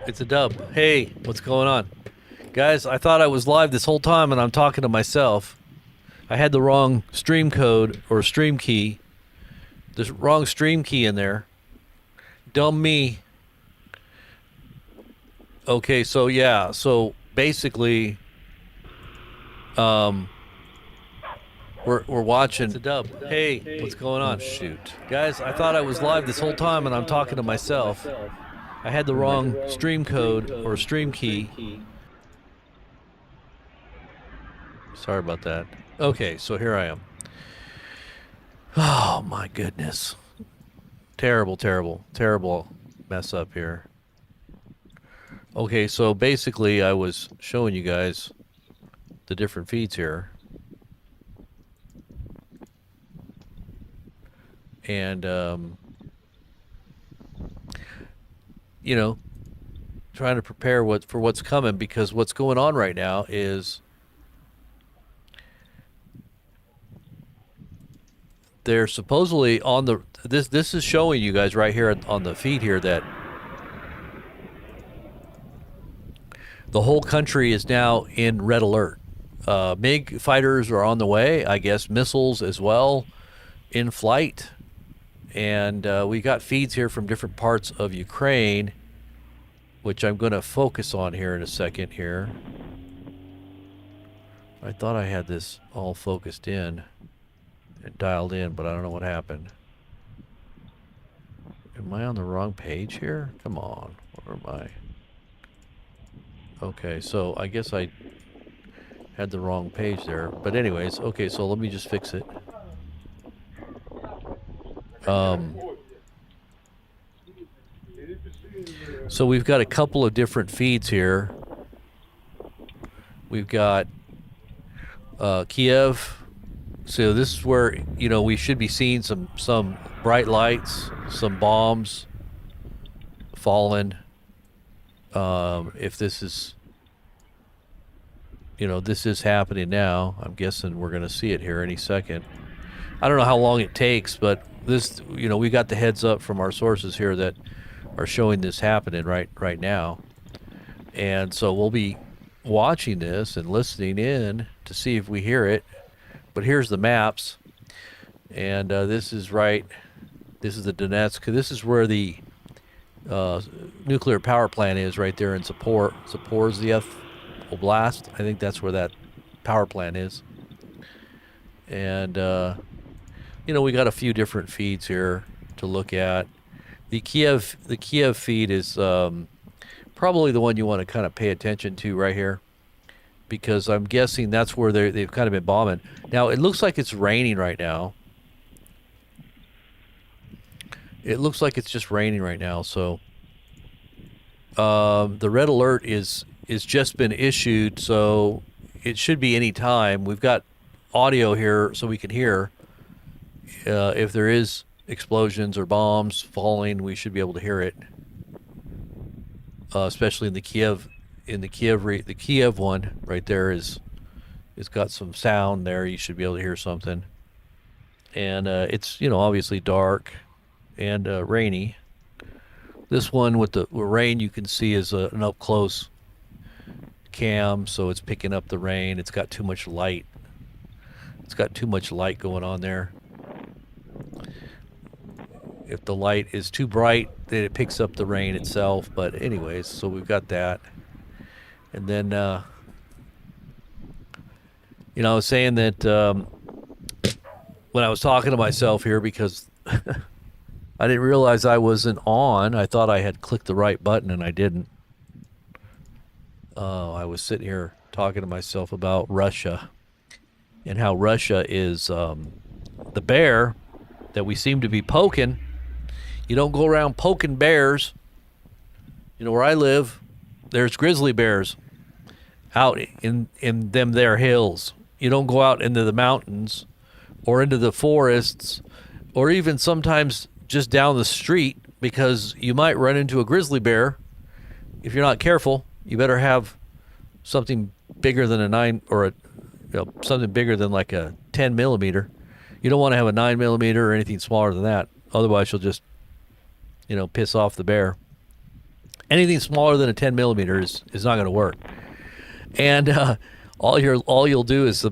It's a dub. Hey, what's going on? Guys, I thought I was live this whole time and I'm talking to myself. I had the wrong stream code or stream key. The wrong stream key in there. Dumb me. Okay, so yeah, so basically we're watching. It's a dub. Hey, what's going on? Shoot. Guys, I thought I was live this whole time and I'm talking to myself. I had the wrong stream code or stream key. Sorry about that. Okay, so here I am. Oh my goodness. Terrible, terrible, terrible mess up here. Okay, so basically I was showing you guys the different feeds here. And, you know, trying to prepare for what's coming, because what's going on right now is they're supposedly on the this is showing you guys right here on the feed here that the whole country is now in red alert. MiG fighters are on the way, I guess missiles as well in flight. And we got feeds here from different parts of Ukraine, which I'm going to focus on here in a second here. I thought I had this all focused in and dialed in, but I don't know what happened. Am I on the wrong page here? Come on. Where am I? Okay, so I guess I had the wrong page there. But anyways, okay, so let me just fix it. So we've got a couple of different feeds here. We've got Kyiv. So this is where, you know, we should be seeing some bright lights, some bombs falling. If this is, you know, this is happening now. I'm guessing we're going to see it here any second. I don't know how long it takes, but this, you know, we got the heads up from our sources here that are showing this happening right now. And so we'll be watching this and listening in to see if we hear it. But here's the maps. And this is this is the Donetsk. This is where the nuclear power plant is, right there in Zaporizhzhia Oblast. I think that's where that power plant is. And you know, we got a few different feeds here to look at. The Kyiv feed is probably the one you want to kind of pay attention to right here, because I'm guessing that's where they've kind of been bombing. Now it looks like it's raining right now. It looks like it's just raining right now. So the red alert is just been issued, so it should be any time. We've got audio here so we can hear. If there is explosions or bombs falling, we should be able to hear it. Especially in the Kyiv one right there it's got some sound there. You should be able to hear something. And it's, you know, obviously dark and rainy. This one with the rain you can see is an up close cam, so it's picking up the rain. It's got too much light. It's got too much light going on there. If the light is too bright, then it picks up the rain itself. But anyways, so we've got that. And then, you know, I was saying that when I was talking to myself here, because I didn't realize I wasn't on. I thought I had clicked the right button, and I didn't. I was sitting here talking to myself about Russia and how Russia is the bear that we seem to be poking. You don't go around poking bears. You know, where I live, there's grizzly bears out in them there hills. You don't go out into the mountains or into the forests or even sometimes just down the street, because you might run into a grizzly bear. If you're not careful, you better have something bigger than a 9 or something bigger than like a 10 millimeter. You don't want to have a 9 millimeter or anything smaller than that. Otherwise, you'll just, you know, piss off the bear. Anything smaller than a 10 millimeter is not going to work. And all you'll do is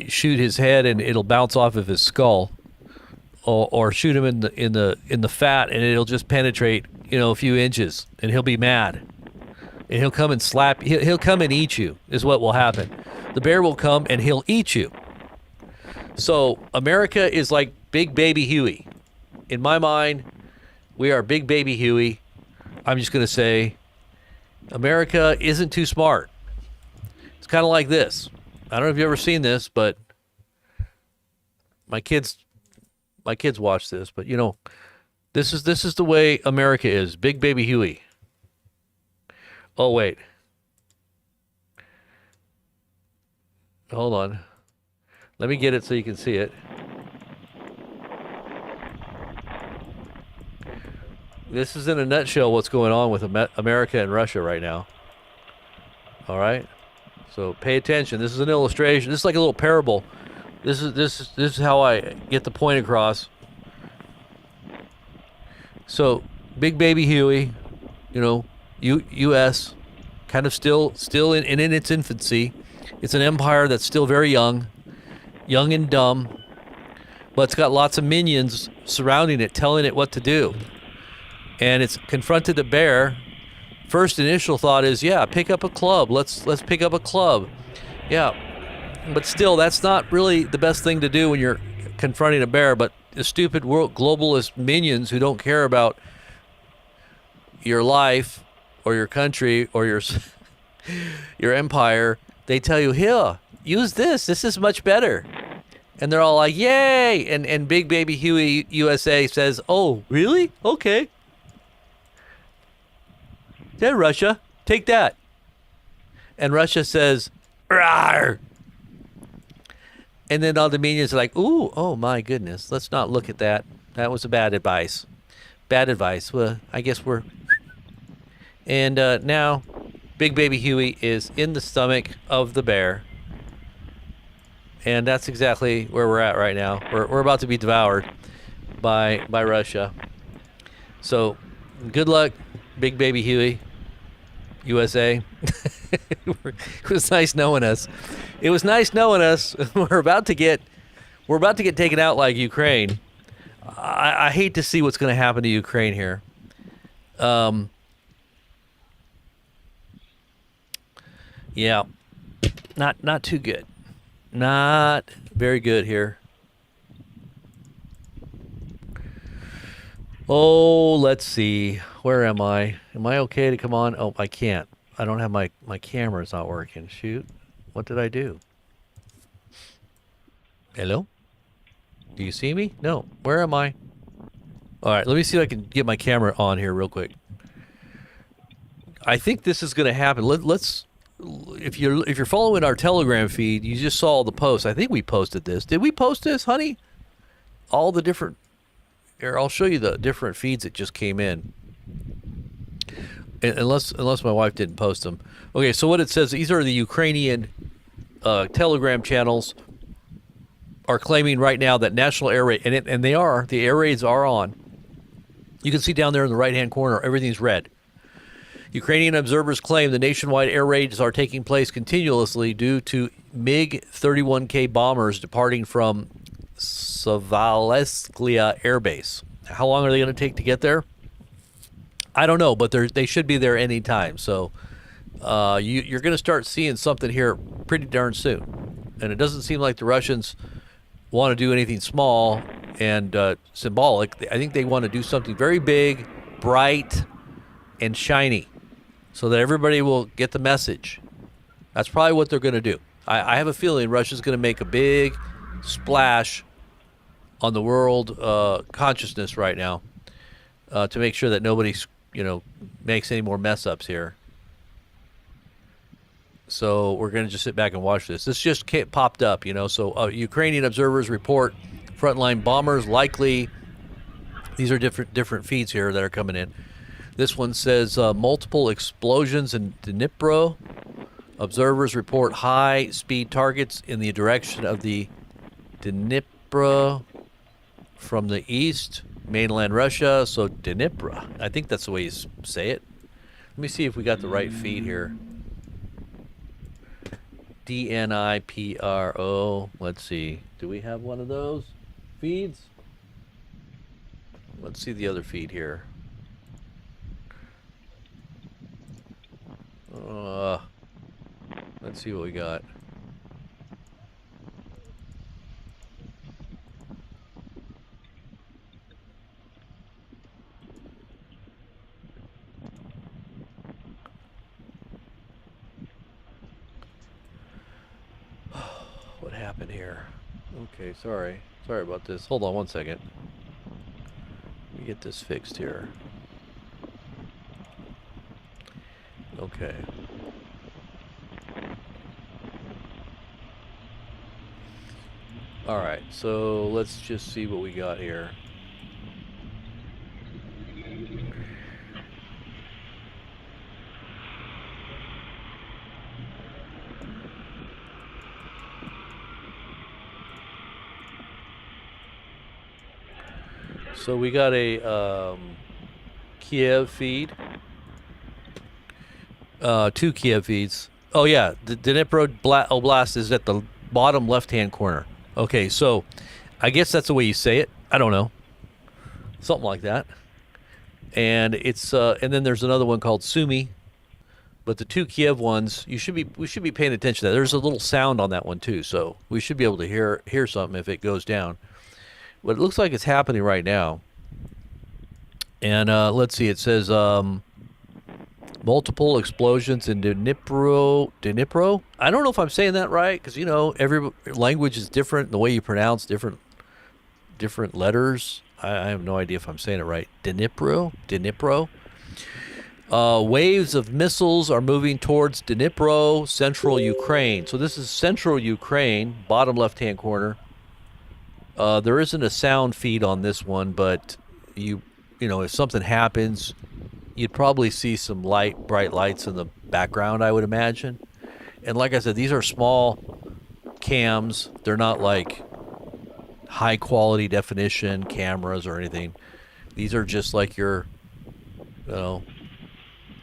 shoot his head, and it'll bounce off of his skull, or shoot him in the fat, and it'll just penetrate a few inches, and he'll be mad, and he'll come and slap. He'll come and eat you. Is what will happen. The bear will come and he'll eat you. So America is like Big Baby Huey. In my mind, we are Big Baby Huey. I'm just going to say America isn't too smart. It's kind of like this. I don't know if you've ever seen this, but my kids watch this, but this is the way America is. Big Baby Huey. Oh, wait. Hold on. Let me get it so you can see it. This is in a nutshell what's going on with America and Russia right now. All right? So pay attention. This is an illustration. This is like a little parable. This is how I get the point across. So Big Baby Huey, U.S., kind of still in its infancy. It's an empire that's still very young and dumb, but it's got lots of minions surrounding it, telling it what to do. And it's confronted a bear. First initial thought is, yeah, pick up a club. Let's pick up a club. Yeah, but still, that's not really the best thing to do when you're confronting a bear. But the stupid globalist minions who don't care about your life or your country or your empire, they tell you, here, use this. This is much better. And they're all like, yay! And Big Baby Huey USA says, oh, really? Okay. There, Russia, take that. And Russia says, rawr. And then all the minions are like, ooh, oh my goodness, let's not look at that. That was a bad advice. Bad advice. Well, I guess we're... And now, Big Baby Huey is in the stomach of the bear. And that's exactly where we're at right now. We're about to be devoured by Russia. So, good luck, Big Baby Huey, USA. It was nice knowing us. It was nice knowing us. We're about to get taken out like Ukraine. I hate to see what's going to happen to Ukraine here. Yeah, not too good. Not very good here. Oh, let's see. Where am I? Am I okay to come on? Oh, I can't. I don't have my camera's not working. Shoot. What did I do? Hello? Do you see me? No. Where am I? All right, let me see if I can get my camera on here real quick. I think this is going to happen. Let's if you're following our Telegram feed, you just saw the post. I think we posted this. Did we post this, honey? All the different... Here, I'll show you the different feeds that just came in. Unless my wife didn't post them. Okay, so what it says, these are the Ukrainian Telegram channels are claiming right now that national air raid, and they are, the air raids are on. You can see down there in the right-hand corner, everything's red. Ukrainian observers claim the nationwide air raids are taking place continuously due to MiG-31K bombers departing from Sloviansk Air Base. How long are they going to take to get there? I don't know, but they should be there any time. So you're going to start seeing something here pretty darn soon. And it doesn't seem like the Russians want to do anything small and symbolic. I think they want to do something very big, bright, and shiny so that everybody will get the message. That's probably what they're going to do. I have a feeling Russia's going to make a big splash on the world consciousness right now to make sure that nobody, makes any more mess ups here. So we're going to just sit back and watch this. This just popped up, So Ukrainian observers report frontline bombers likely. These are different feeds here that are coming in. This one says multiple explosions in Dnipro. Observers report high-speed targets in the direction of the Dnipro from the east, mainland Russia. So Dnipro, I think that's the way you say it. Let me see if we got the right feed here. DNIPRO. Let's see. Do we have one of those feeds? Let's see the other feed here. Let's see what we got. What happened here? Okay, sorry about this. Hold on one second. Let me get this fixed here. Okay. All right, so let's just see what we got here. So we got a Kyiv feed. Two Kyiv feeds. Oh yeah, the Dnipro Oblast is at the bottom left-hand corner. Okay, so I guess that's the way you say it. I don't know, something like that. And it's and then there's another one called Sumy, but the two Kyiv ones we should be paying attention to that. There's a little sound on that one too, so we should be able to hear something if it goes down. But it looks like it's happening right now. And let's see, it says multiple explosions in Dnipro. I don't know if I'm saying that right, because, you know, every language is different. The way you pronounce different letters. I have no idea if I'm saying it right. Dnipro. Waves of missiles are moving towards Dnipro, central Ukraine. So this is central Ukraine, bottom left-hand corner. There isn't a sound feed on this one, but you know, if something happens, you'd probably see some bright lights in the background, I would imagine. And like I said, these are small cams. They're not like high quality definition cameras or anything. These are just like your, you know,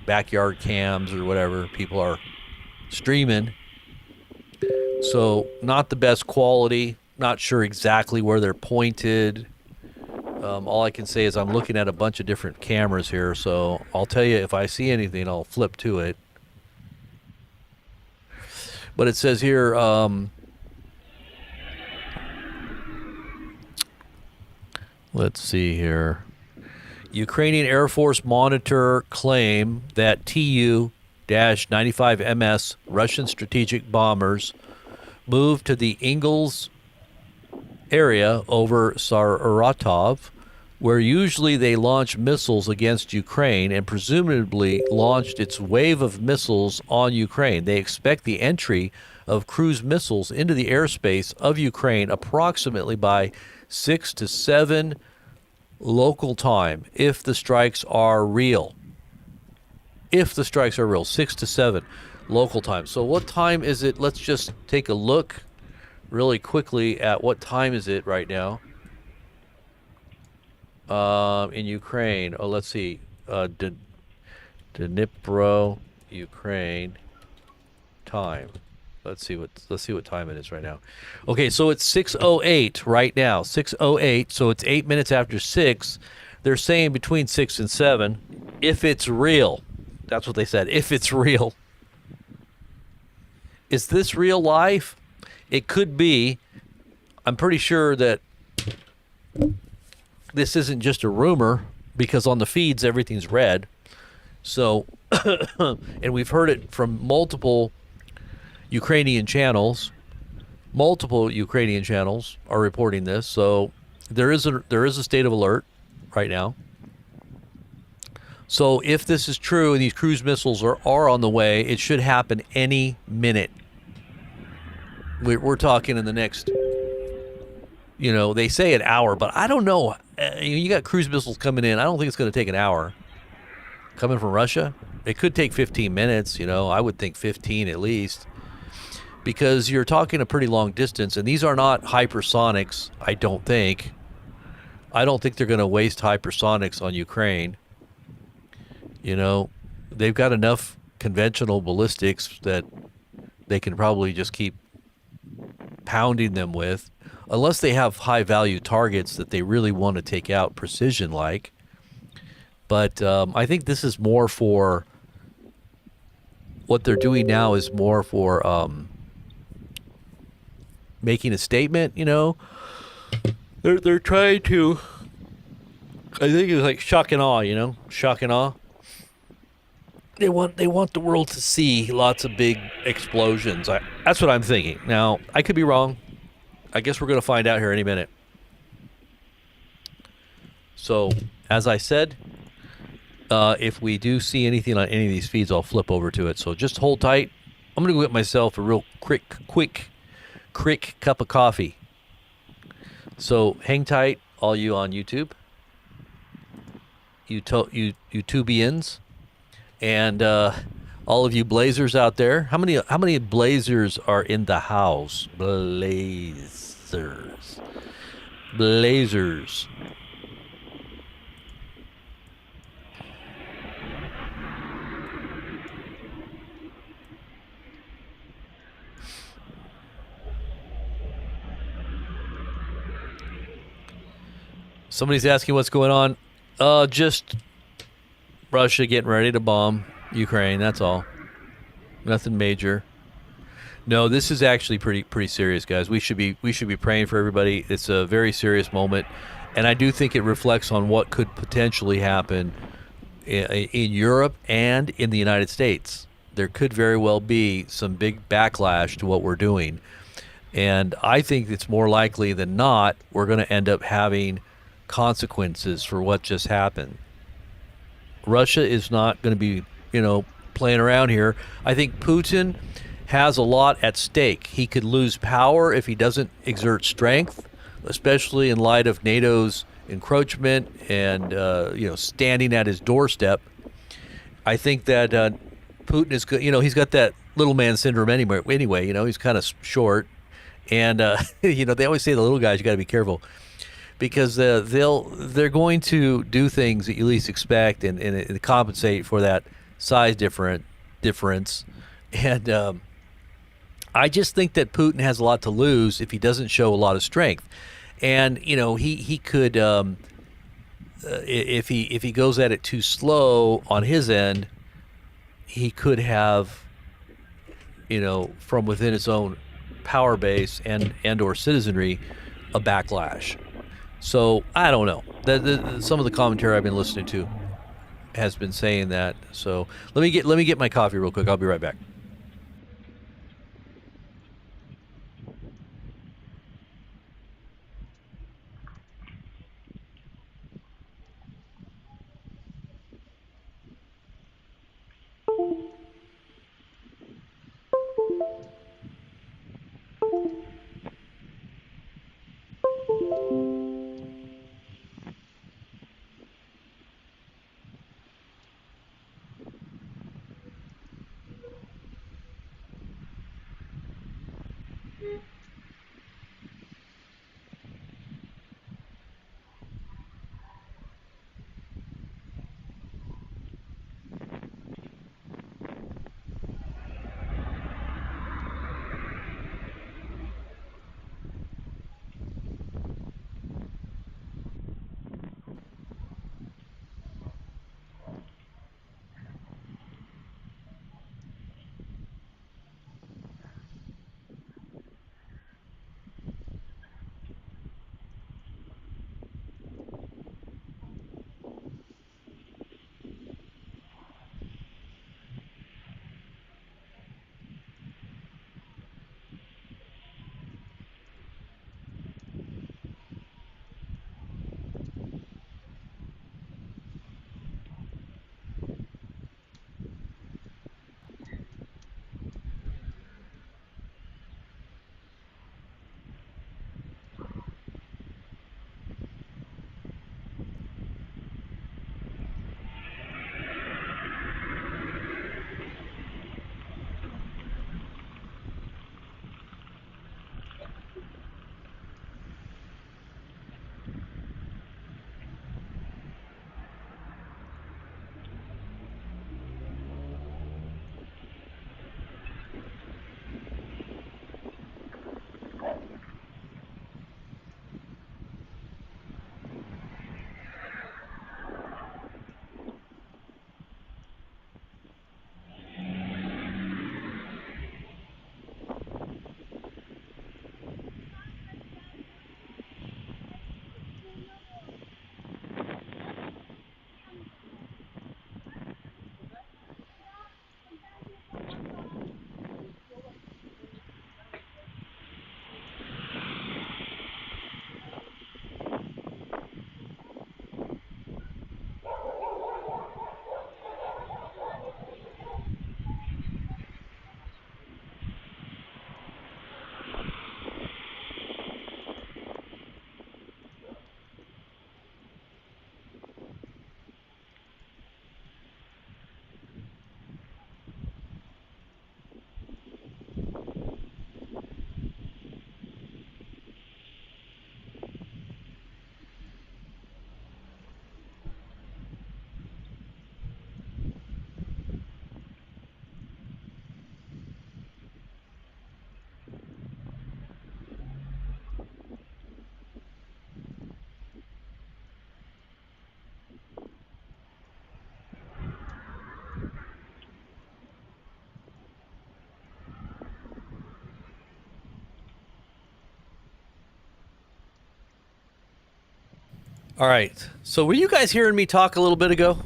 backyard cams or whatever people are streaming. So not the best quality. Not sure exactly where they're pointed. All I can say is I'm looking at a bunch of different cameras here, so I'll tell you if I see anything, I'll flip to it. But it says here, let's see here. Ukrainian Air Force monitor claim that Tu-95MS Russian strategic bombers moved to the Ingles area over Saratov, where usually they launch missiles against Ukraine, and presumably launched its wave of missiles on Ukraine. They expect the entry of cruise missiles into the airspace of Ukraine approximately by 6 to 7 local time, if the strikes are real. 6 to 7 local time. So what time is it? Let's just take a look really quickly at what time is it right now in Ukraine. Oh, let's see. Dnipro, Ukraine time. Let's see what time it is right now. Okay, so it's 6:08 right now. 6:08. So it's 8 minutes after 6. They're saying between 6 and 7, if it's real. That's what they said. If it's real. Is this real life? It could be. I'm pretty sure that this isn't just a rumor, because on the feeds everything's red. So, and we've heard it from multiple Ukrainian channels. Multiple Ukrainian channels are reporting this. So there is a state of alert right now. So if this is true and these cruise missiles are on the way, it should happen any minute. We're talking in the next, you know, they say an hour, but I don't know. You got cruise missiles coming in. I don't think it's going to take an hour. Coming from Russia, it could take 15 minutes. You know, I would think 15 at least, because you're talking a pretty long distance, and these are not hypersonics. I don't think they're going to waste hypersonics on Ukraine. You know, they've got enough conventional ballistics that they can probably just keep pounding them with, unless they have high value targets that they really want to take out precision like. But I think this is more for what they're doing now is more for making a statement. They're trying to. I think it's like shock and awe. Shock and awe. They want the world to see lots of big explosions. That's what I'm thinking. Now I could be wrong. I guess we're going to find out here any minute. So as I said, if we do see anything on any of these feeds, I'll flip over to it. So just hold tight. I'm going to go get myself a real quick cup of coffee. So hang tight, all you on YouTube, you YouTubians, and all of you Blazers out there. How many Blazers are in the house? Blazers. Somebody's asking what's going on. Just Russia getting ready to bomb Ukraine. That's all. Nothing major. No, this is actually pretty serious, guys. We should be praying for everybody. It's a very serious moment, and I do think it reflects on what could potentially happen in Europe and in the United States. There could very well be some big backlash to what we're doing, and I think it's more likely than not we're going to end up having consequences for what just happened. Russia is not going to be, playing around here. I think Putin has a lot at stake. He could lose power if he doesn't exert strength, especially in light of NATO's encroachment and standing at his doorstep. I think that Putin is good. He's got that little man syndrome anyway. He's kind of short, and they always say the little guys, you got to be careful, because they're going to do things that you least expect and compensate for that size difference. And I just think that Putin has a lot to lose if he doesn't show a lot of strength. And he could if he goes at it too slow on his end, he could have from within his own power base and or citizenry a backlash. So I don't know. Some of the commentary I've been listening to has been saying that. So let me get my coffee real quick. I'll be right back. All right. So were you guys hearing me talk a little bit ago?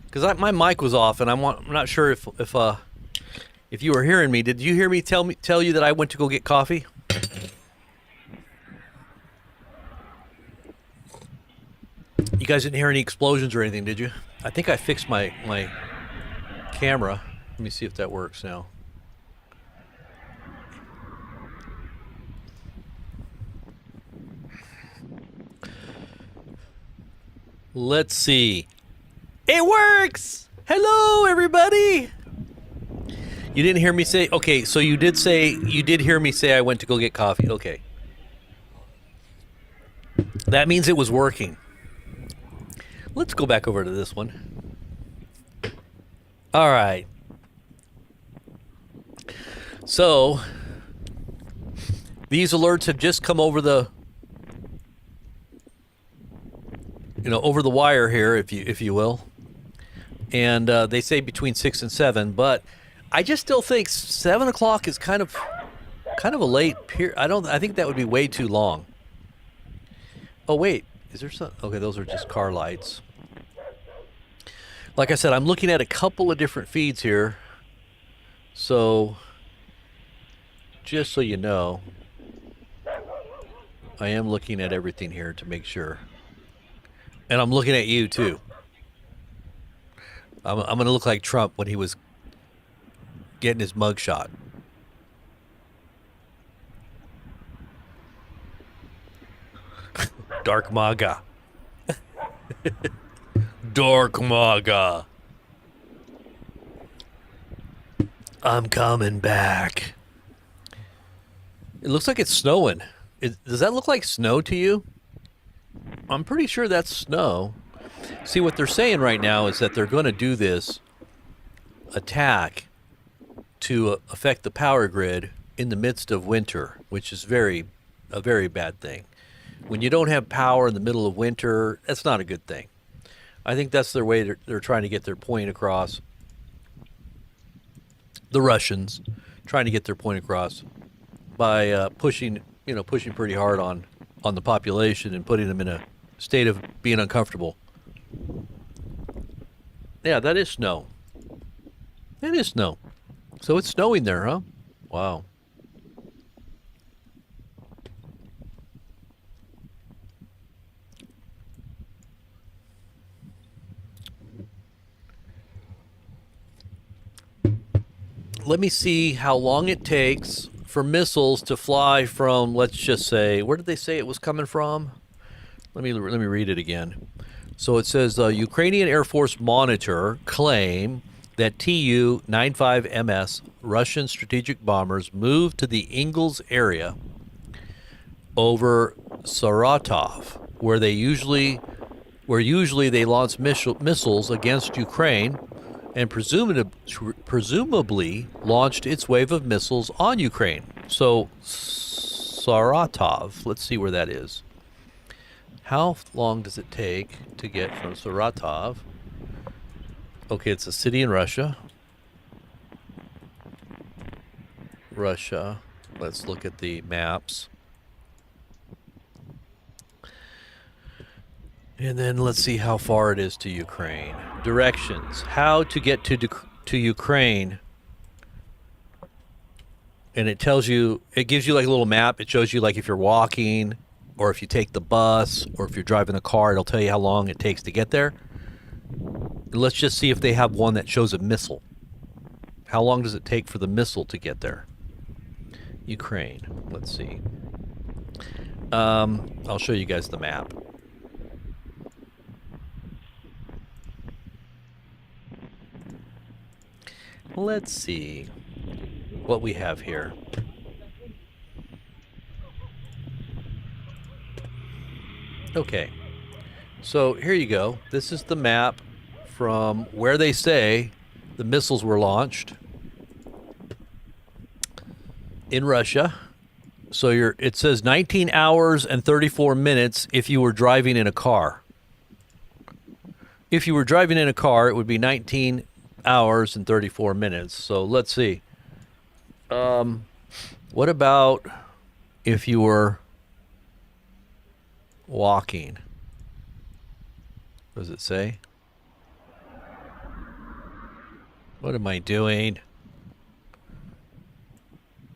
Because my mic was off, and I'm not sure if you were hearing me. Did you hear me tell you that I went to go get coffee? You guys didn't hear any explosions or anything, did you? I think I fixed my camera. Let me see if that works now. Let's see. It works! Hello, everybody! You didn't hear me say... Okay, so you did hear me say I went to go get coffee. Okay. That means it was working. Let's go back over to this one. All right. So, these alerts have just come over the... over the wire here, if you will. And they say between 6 and 7, but I just still think 7 o'clock is kind of a late period. I think that would be way too long. Oh wait, is there some? Okay, those are just car lights. Like I said, I'm looking at a couple of different feeds here. So, just so you know, I am looking at everything here to make sure. And I'm looking at you too. I'm going to look like Trump when he was getting his mugshot. Dark MAGA. Dark MAGA. I'm coming back. It looks like it's snowing. Does that look like snow to you? I'm pretty sure that's snow. See, what they're saying right now is that they're going to do this attack to affect the power grid in the midst of winter, which is a very bad thing. When you don't have power in the middle of winter, that's not a good thing. I think that's their way they're trying to get their point across. The Russians trying to get their point across by pushing pretty hard on the population and putting them in a state of being uncomfortable. Yeah, that is snow. That is snow. So it's snowing there, huh? Wow. Let me see how long it takes for missiles to fly from, let's just say, where did they say it was coming from? Let me read it again. So it says, Ukrainian Air Force monitor claim that Tu-95MS Russian strategic bombers moved to the Ingles area over Saratov, where usually they launch missiles against Ukraine, and presumably launched its wave of missiles on Ukraine. So Saratov, let's see where that is. How long does it take to get from Saratov? Okay, it's a city in Russia. Russia. Let's look at the maps. And then let's see how far it is to Ukraine. Directions. How to get to Ukraine. And it gives you like a little map. It shows you like if you're walking, or if you take the bus, or if you're driving a car, it'll tell you how long it takes to get there. Let's just see if they have one that shows a missile. How long does it take for the missile to get there? Ukraine. Let's see. I'll show you guys the map. Let's see what we have here. Okay, so here you go. This is the map from where they say the missiles were launched in Russia. So it says 19 hours and 34 minutes if you were driving in a car. If you were driving in a car, it would be 19 hours and 34 minutes. So let's see. What about if you were walking? What does it say? What am I doing?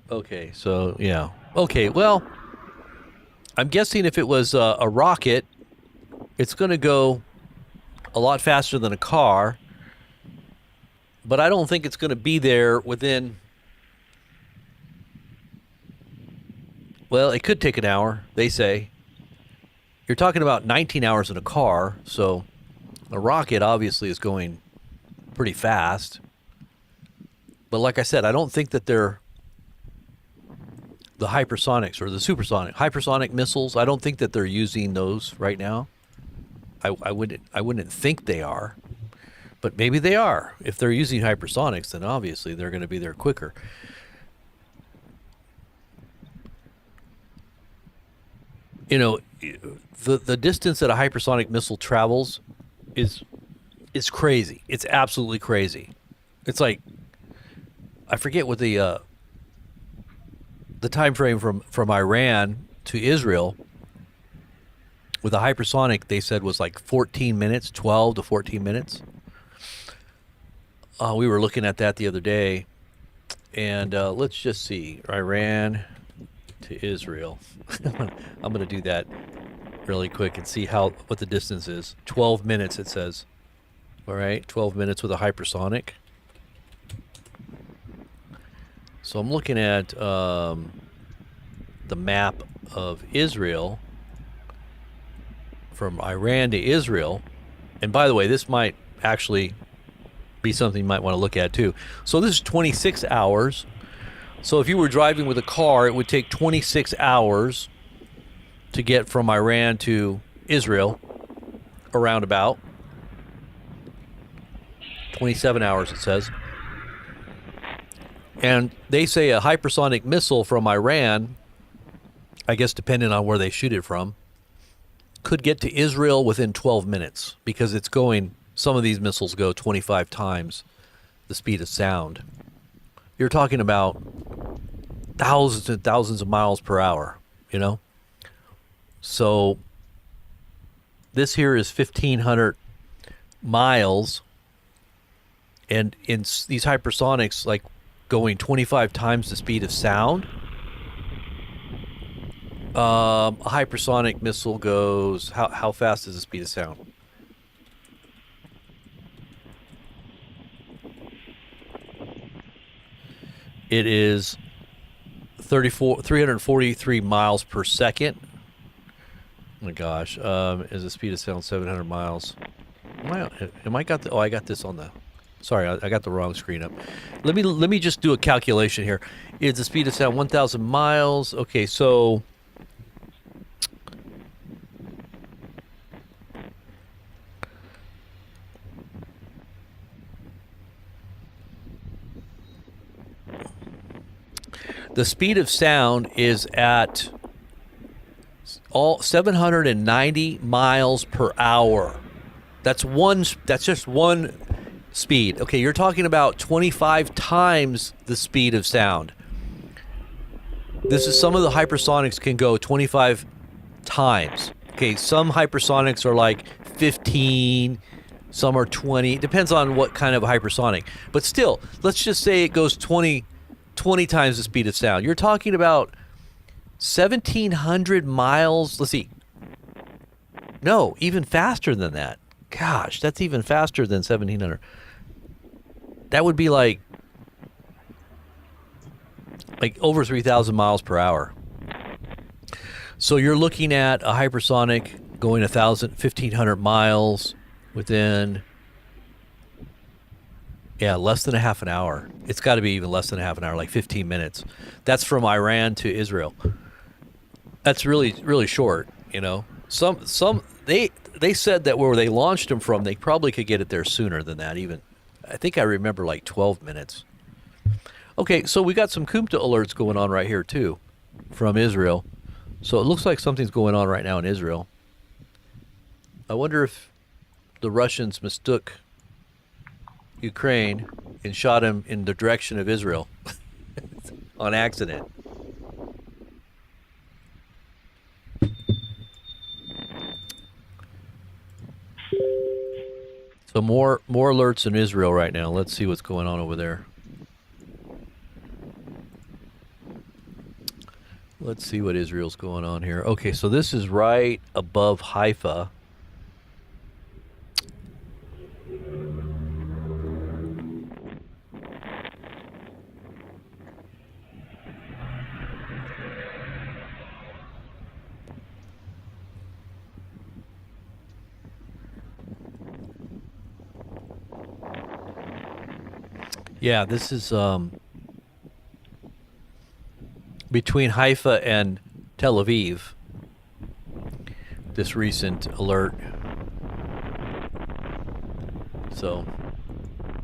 Okay, so yeah. Okay, well, I'm guessing if it was a rocket, it's going to go a lot faster than a car, but I don't think it's going to be there within. Well, it could take an hour, they say. You're talking about 19 hours in a car, so a rocket obviously is going pretty fast. But like I said, I don't think that they're the hypersonics or the hypersonic missiles. I don't think that they're using those right now. I wouldn't think they are, but maybe they are. If they're using hypersonics, then obviously they're going to be there quicker. You know, the distance that a hypersonic missile travels is crazy. It's absolutely crazy. It's like, I forget what the time frame from Iran to Israel with a hypersonic, they said, was like 14 minutes, 12 to 14 minutes. We were looking at that the other day, and let's just see, Iran to Israel. I'm going to do that really quick and see what the distance is. 12 minutes, it says. All right, 12 minutes with a hypersonic. So I'm looking at the map of Israel from Iran to Israel. And by the way, this might actually be something you might want to look at too. So this is 26 hours. So if you were driving with a car, it would take 26 hours to get from Iran to Israel, around about 27 hours, it says. And they say a hypersonic missile from Iran, I guess depending on where they shoot it from, could get to Israel within 12 minutes because it's going, some of these missiles go 25 times the speed of sound. You're talking about thousands and thousands of miles per hour, you know? So this here is 1,500 miles, and in these hypersonics, like going 25 times the speed of sound, a hypersonic missile goes, how fast is the speed of sound? It is 343 miles per second. Oh my gosh, is the speed of sound 700 miles? Am I got the? Oh, I got this on the. Sorry, I got the wrong screen up. Let me just do a calculation here. Is the speed of sound 1,000 miles? Okay, so the speed of sound is at all 790 miles per hour. That's just one speed. Okay, you're talking about 25 times the speed of sound. This is, some of the hypersonics can go 25 times. Okay, some hypersonics are like 15, some are 20. It depends on what kind of hypersonic. But still, let's just say it goes 20 times the speed of sound. You're talking about 1,700 miles. Let's see. No, even faster than that. Gosh, that's even faster than 1,700. That would be like over 3,000 miles per hour. So you're looking at a hypersonic going 1,500 miles within, less than a half an hour. It's got to be even less than a half an hour, like 15 minutes. That's from Iran to Israel. That's really, really short, you know. They said that where they launched them from, they probably could get it there sooner than that even. I think I remember like 12 minutes. Okay, so we got some Kumta alerts going on right here too from Israel. So it looks like something's going on right now in Israel. I wonder if the Russians mistook Ukraine and shot him in the direction of Israel on accident. So more alerts in Israel right now. Let's see what's going on over there. Let's see what Israel's going on here. Okay, so this is right above Haifa. Yeah, this is between Haifa and Tel Aviv. This recent alert. So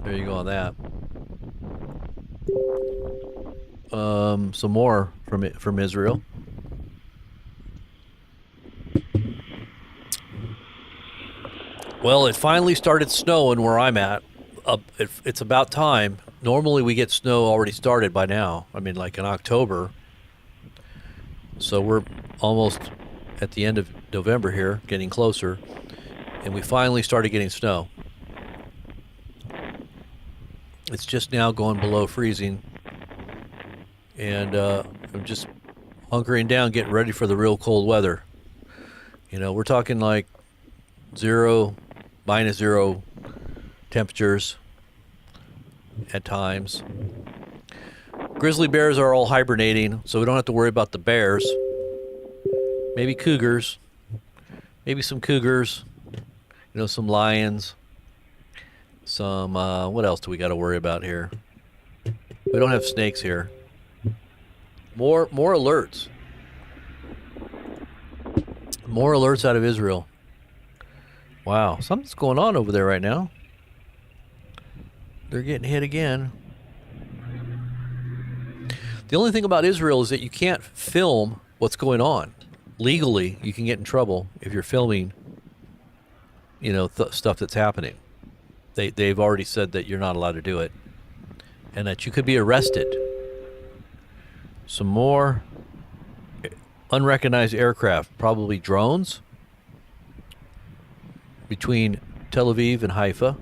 there you go on that. Some more from Israel. Well, it finally started snowing where I'm at. It's about time. Normally we get snow already started by now. I mean, like in October. So we're almost at the end of November here, getting closer. And we finally started getting snow. It's just now going below freezing. And I'm just hunkering down, getting ready for the real cold weather. You know, we're talking like -0 temperatures at times. Grizzly bears are all hibernating, so we don't have to worry about the bears. Maybe cougars. Maybe some cougars. You know, some lions. Some, what else do we got to worry about here? We don't have snakes here. More alerts. More alerts out of Israel. Wow, something's going on over there right now. They're getting hit again. The only thing about Israel is that you can't film what's going on. Legally, you can get in trouble if you're filming, you know, stuff that's happening. They've already said that you're not allowed to do it. And that you could be arrested. Some more unrecognized aircraft, probably drones, between Tel Aviv and Haifa.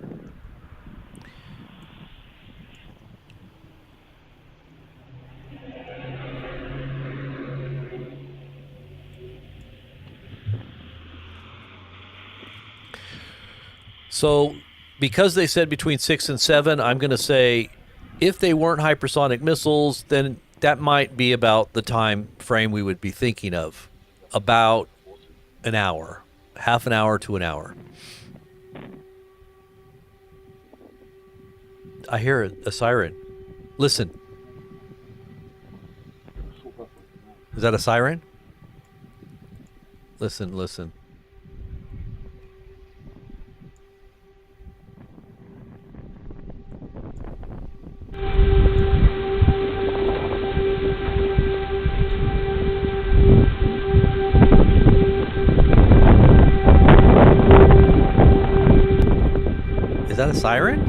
So, because they said between 6 and 7, I'm going to say if they weren't hypersonic missiles, then that might be about the time frame we would be thinking of. About an hour, half an hour to an hour. I hear a siren. Listen. Is that a siren? Listen, listen. Is that a siren?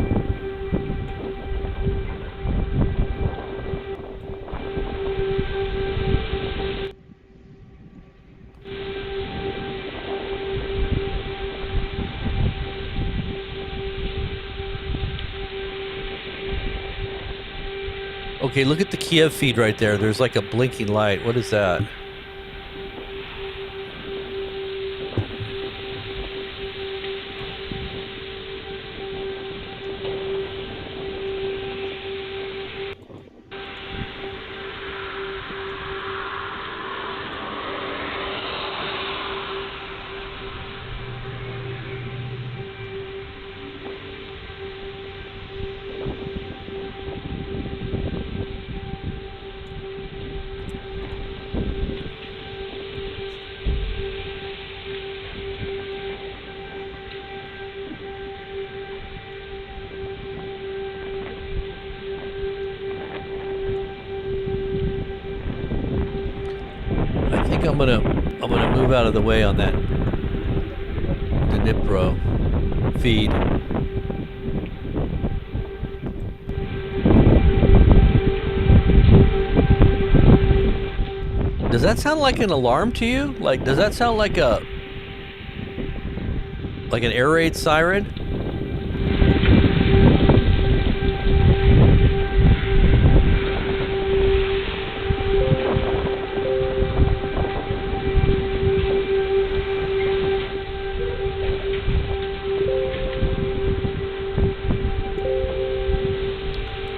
Okay, look at the Kyiv feed right there. There's like a blinking light. What is that? I'm gonna move out of the way on that Dnipro feed. Does that sound like an alarm to you? Like, does that sound like an air raid siren?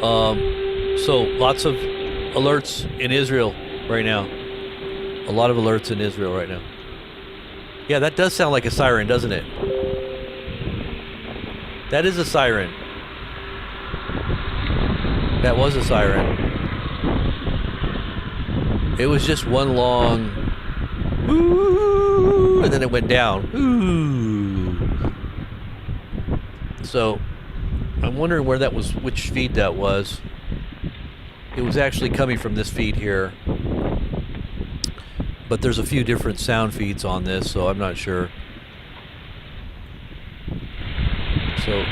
So lots of alerts in Israel right now. A lot of alerts in Israel right now. Yeah, that does sound like a siren, doesn't it? That is a siren. That was a siren. It was just one long ooh, and then it went down. Ooh. So I'm wondering where that was, which feed that was. It was actually coming from this feed here. But there's a few different sound feeds on this, so I'm not sure. So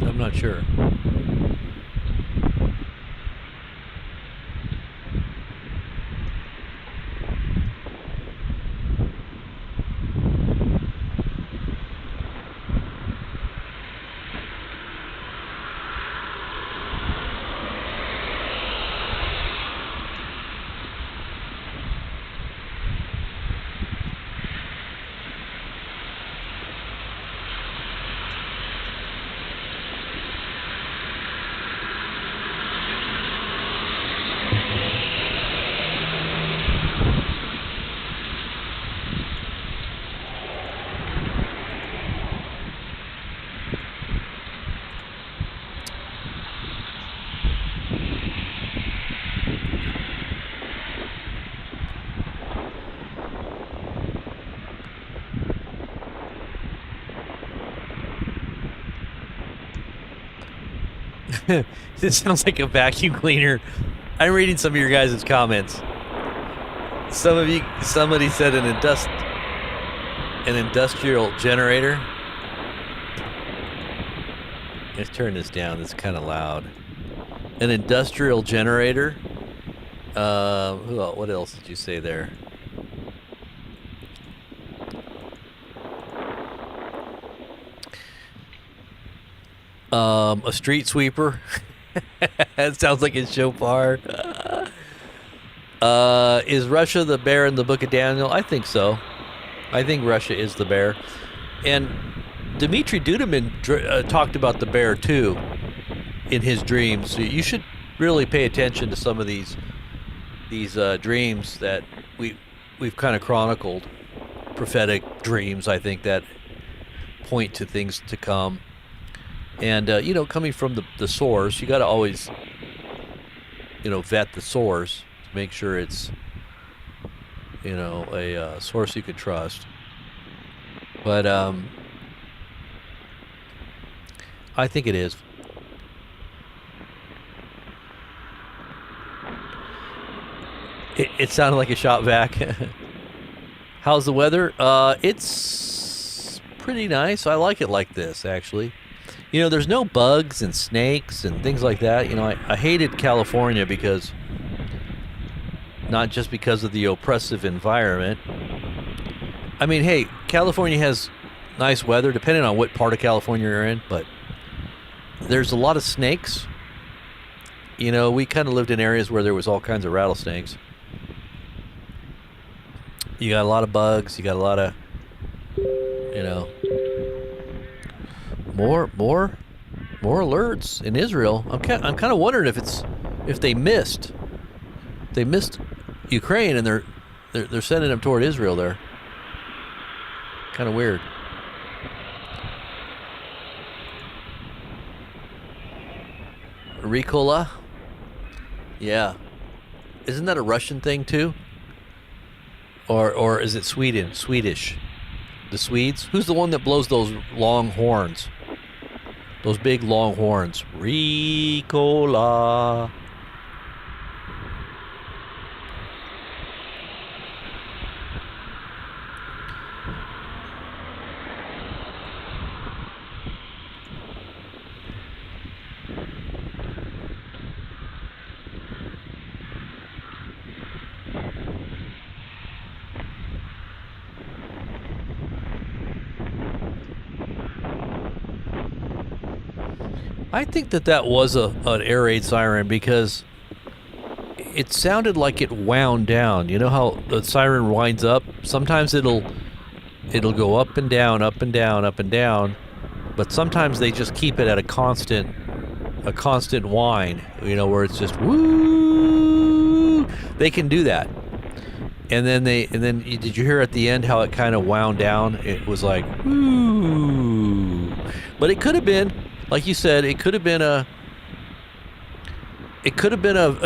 I'm not sure. It sounds like a vacuum cleaner. I'm reading some of your guys' comments. Somebody said an industrial generator. Let's turn this down. It's kind of loud. An industrial generator. What else did you say there? A street sweeper. That sounds like a shofar. Is Russia the bear in the Book of Daniel? I think so. I think Russia is the bear. And Dmitry Duduman talked about the bear too in his dreams. So you should really pay attention to some of these dreams that we've kind of chronicled, prophetic dreams, I think, that point to things to come. And, coming from the source, you got to always, vet the source to make sure it's, a source you could trust. But I think it is. It sounded like a shot vac. How's the weather? It's pretty nice. I like it like this, actually. There's no bugs and snakes and things like that. I hated California because, not just because of the oppressive environment. I mean, hey, California has nice weather, depending on what part of California you're in, but there's a lot of snakes. We kind of lived in areas where there was all kinds of rattlesnakes. You got a lot of bugs, you got a lot of, more alerts in Israel. I'm kind of wondering if they missed Ukraine and they're sending them toward Israel there. Kind of weird. Ricola? Yeah. Isn't that a Russian thing too? Or is it Swedish? The Swedes? Who's the one that blows those long horns? Those big long horns. Ricola. I think that was an air raid siren because it sounded like it wound down. You know how the siren winds up? Sometimes it'll go up and down, up and down, up and down, but sometimes they just keep it at a constant whine, you know, where it's just woo. They can do that. And then did you hear at the end how it kind of wound down? It was like woo. But it could have been, like you said, it could have been a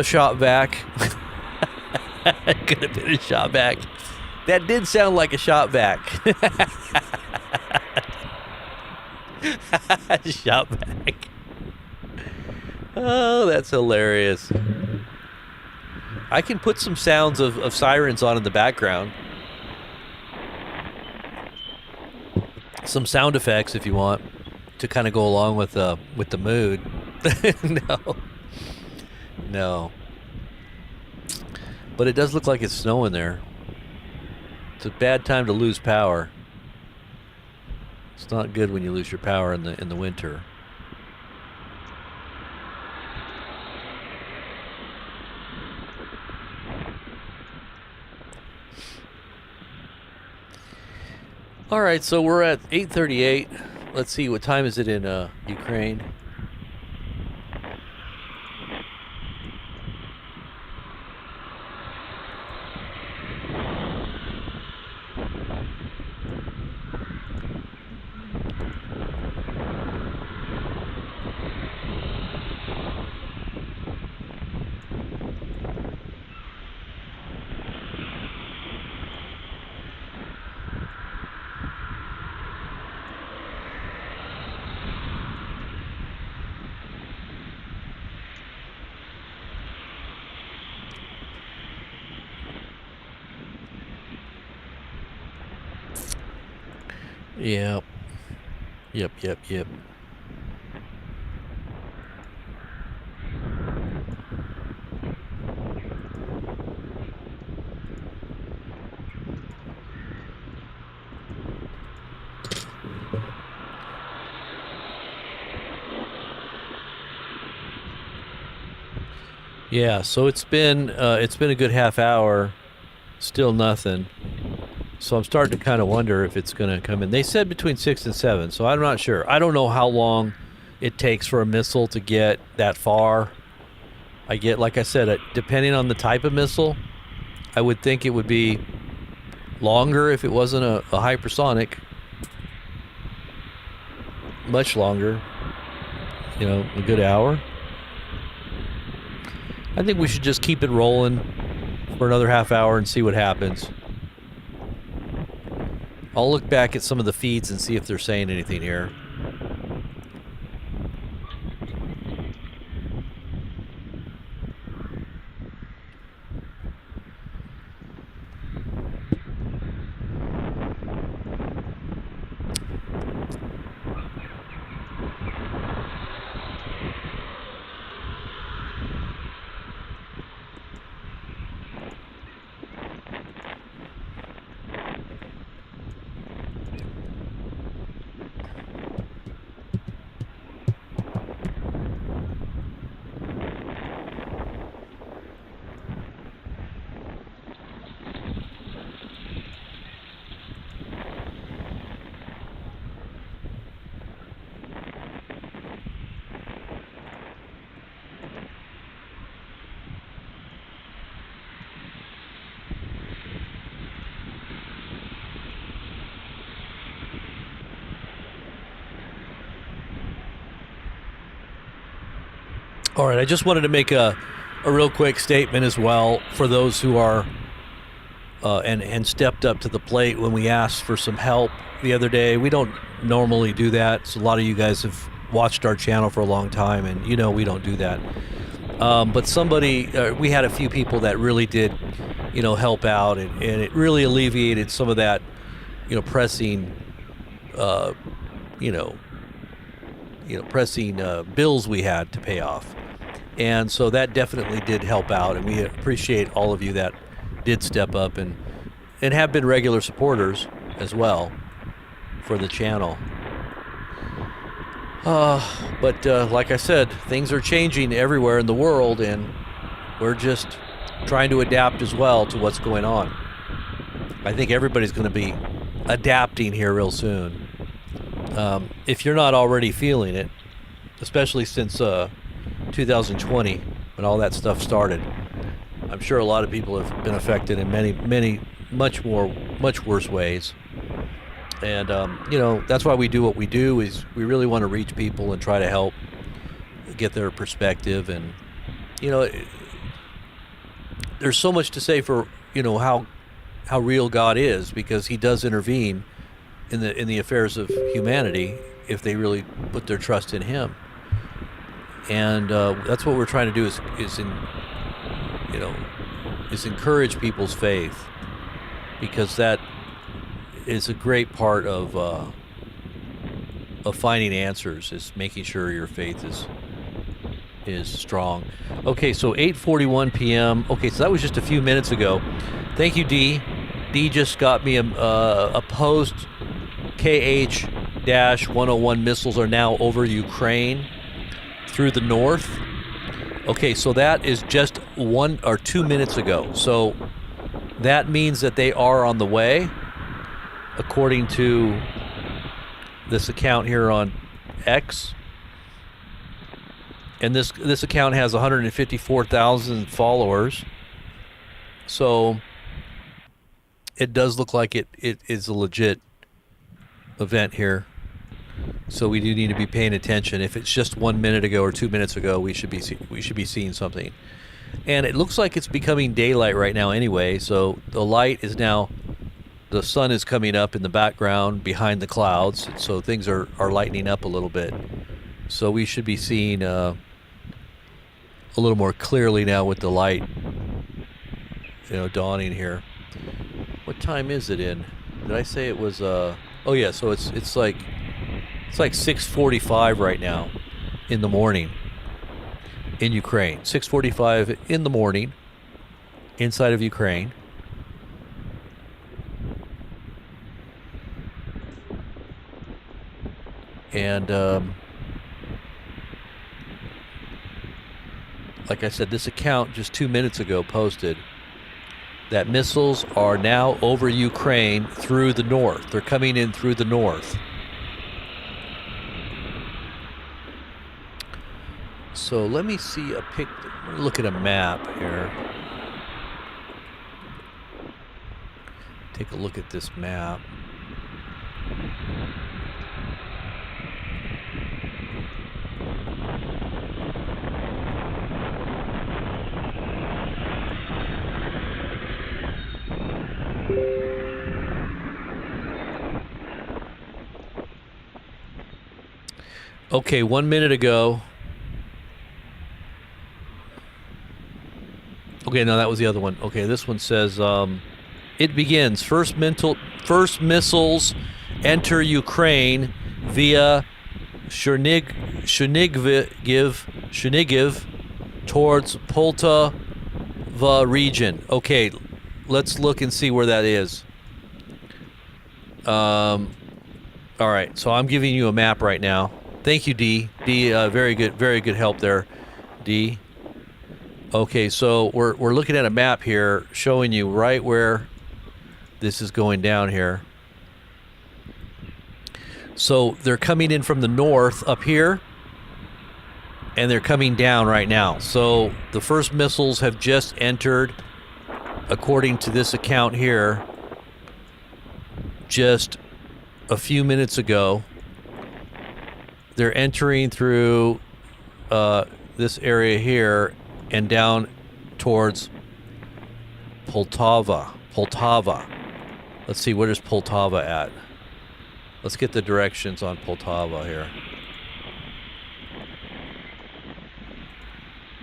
shot vac. It could have been a shot vac. That did sound like a shot vac. Shot vac. Oh, that's hilarious. I can put some sounds of sirens on in the background. Some sound effects if you want to kind of go along with the mood. No. But it does look like it's snowing there. It's a bad time to lose power. It's not good when you lose your power in the winter. All right, so we're at 8:38. Let's see, what time is it in Ukraine? Yep. Yep. Yeah, so it's been a good half hour, still nothing. So I'm starting to kind of wonder if it's going to come in. They said between 6 and 7, so I'm not sure. I don't know how long it takes for a missile to get that far. Like I said, depending on the type of missile, I would think it would be longer if it wasn't a hypersonic. Much longer. You know, a good hour. I think we should just keep it rolling for another half hour and see what happens. I'll look back at some of the feeds and see if they're saying anything here. All right, I just wanted to make a real quick statement as well for those who are and stepped up to the plate when we asked for some help the other day. We don't normally do that. So a lot of you guys have watched our channel for a long time, and you know we don't do that. But we had a few people that really did, help out, and it really alleviated some of that, pressing, pressing bills we had to pay off. And so that definitely did help out, and we appreciate all of you that did step up and have been regular supporters as well for the channel. But like I said, things are changing everywhere in the world, and we're just trying to adapt as well to what's going on. I think everybody's going to be adapting here real soon. If you're not already feeling it, especially since 2020 when all that stuff started, I'm sure a lot of people have been affected in many, much worse ways. And that's why we do what we do. Is we really want to reach people and try to help get their perspective. And there's so much to say for how real God is, because He does intervene in the affairs of humanity if they really put their trust in Him. And that's what we're trying to do is encourage people's faith, because that is a great part of finding answers, is making sure your faith is strong. Okay, so 8:41 p.m. Okay, so that was just a few minutes ago. Thank you, D. D just got me a post. KH-101 missiles are now over Ukraine through the north. Okay, so that is just 1 or 2 minutes ago. So that means that they are on the way, according to this account here on X. And this account has 154,000 followers. So it does look like it is a legit event here. So we do need to be paying attention. If it's just 1 minute ago or 2 minutes ago, we should be seeing something. And it looks like it's becoming daylight right now anyway. So the light is now, the sun is coming up in the background behind the clouds. So things are lightening up a little bit. So we should be seeing a little more clearly now with the light, dawning here. What time is it in? Did I say it was? Oh yeah. So it's like 6:45 right now in the morning in Ukraine. 6:45 in the morning inside of Ukraine. And like I said, this account just 2 minutes ago posted that missiles are now over Ukraine through the north. They're coming in through the north. So let me see a picture. Look at a map here. Take a look at this map. Okay, 1 minute ago. Okay, no, that was the other one. Okay, this one says, it begins. First missiles enter Ukraine via Chernigiv towards Poltava region. Okay, let's look and see where that is. All right, so I'm giving you a map right now. Thank you, D. D, very good help there, D. Okay, so we're looking at a map here showing you right where this is going down here. So they're coming in from the north up here, and they're coming down right now. So the first missiles have just entered, according to this account here, just a few minutes ago. They're entering through this area here and down towards Poltava. Let's see, where is Poltava at? Let's get the directions on Poltava here.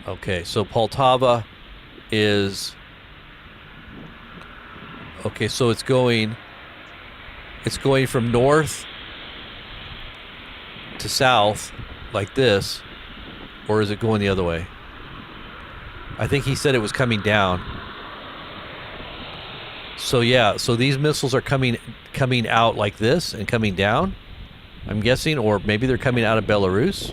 Okay, so Poltava is... Okay, so it's going from north to south like this, or is it going the other way? I think he said it was coming down. So yeah, so these missiles are coming out like this and coming down. I'm guessing, or maybe they're coming out of Belarus.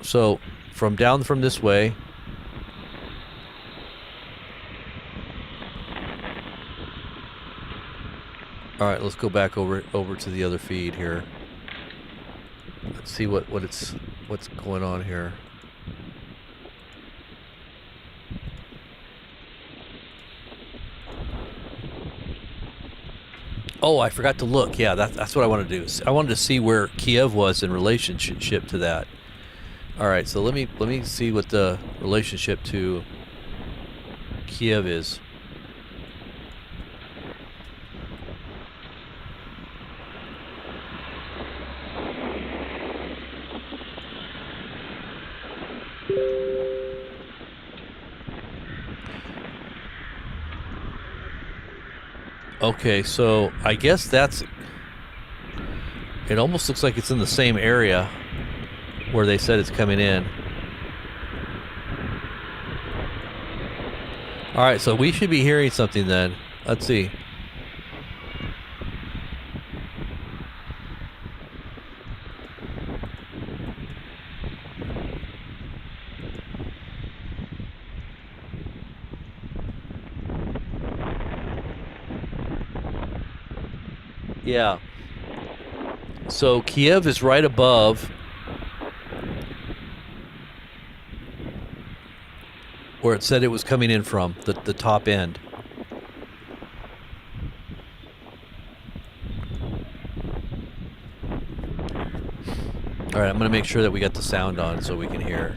So from down from this way. All right, let's go back over to the other feed here. Let's see what's going on here. Oh, I forgot to look. Yeah, that's what I want to do. I wanted to see where Kyiv was in relationship to that. All right, so let me see what the relationship to Kyiv is. Okay, so I guess that's... It almost looks like it's in the same area where they said it's coming in. All right, so we should be hearing something then. Let's see. Yeah. So Kyiv is right above where it said it was coming in from, the top end. All right, I'm going to make sure that we got the sound on so we can hear.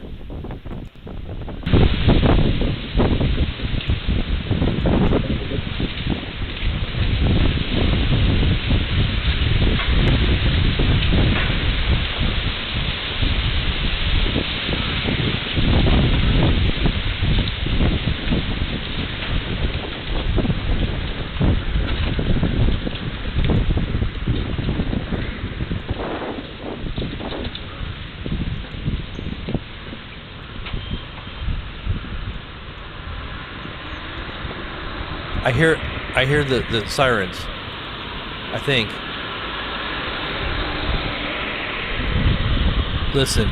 I hear the sirens, I think. Listen.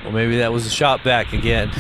Well, maybe that was a shot back again.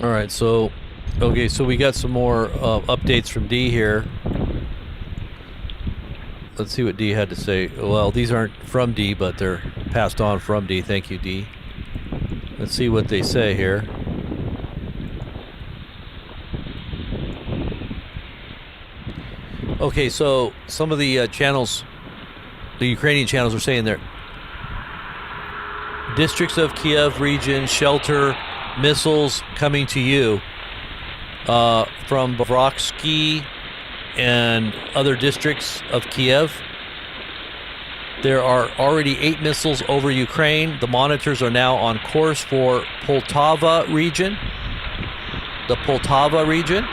All right, so okay, so we got some more updates from D here. Let's see what D had to say. Well, these aren't from D, but they're passed on from D. Thank you, D. Let's see what they say here. Okay, so some of the channels, the Ukrainian channels, are saying they're Districts of Kyiv region shelter missiles coming to you from Brovsky and other districts of Kyiv. There are already 8 missiles over Ukraine. The monitors are now on course for Poltava region. The Poltava region.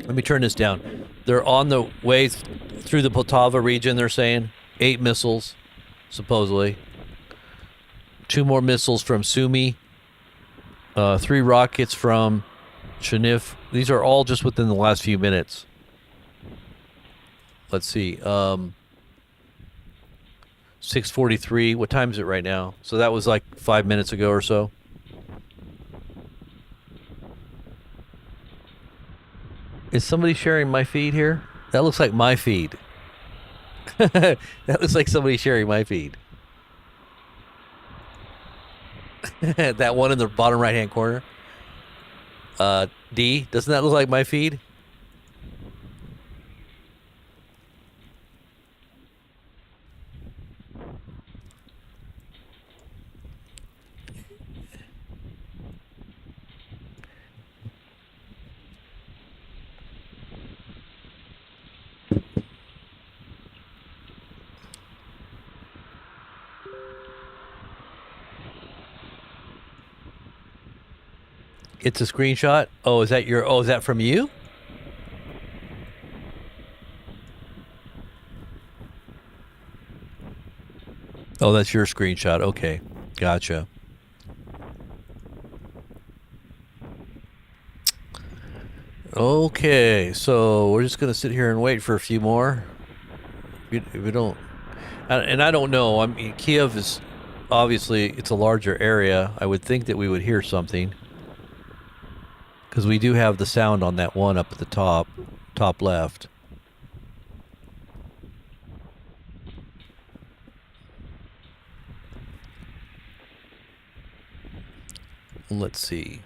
Let me turn this down. They're on the way through the Poltava region, they're saying. 8 missiles, supposedly. 2 more missiles from Sumy. 3 rockets from Cherniv. These are all just within the last few minutes. Let's see. 6:43. What time is it right now? So that was like 5 minutes ago or so. Is somebody sharing my feed here? That looks like my feed. That looks like somebody sharing my feed. That one in the bottom right-hand corner. D, doesn't that look like my feed? It's a screenshot. Oh, is that your? Oh, is that from you? Oh, that's your screenshot. Okay, gotcha. Okay, so we're just gonna sit here and wait for a few more. If we don't, and I don't know. I mean, Kyiv is obviously it's a larger area. I would think that we would hear something. Because we do have the sound on that one up at the top left. Let's see.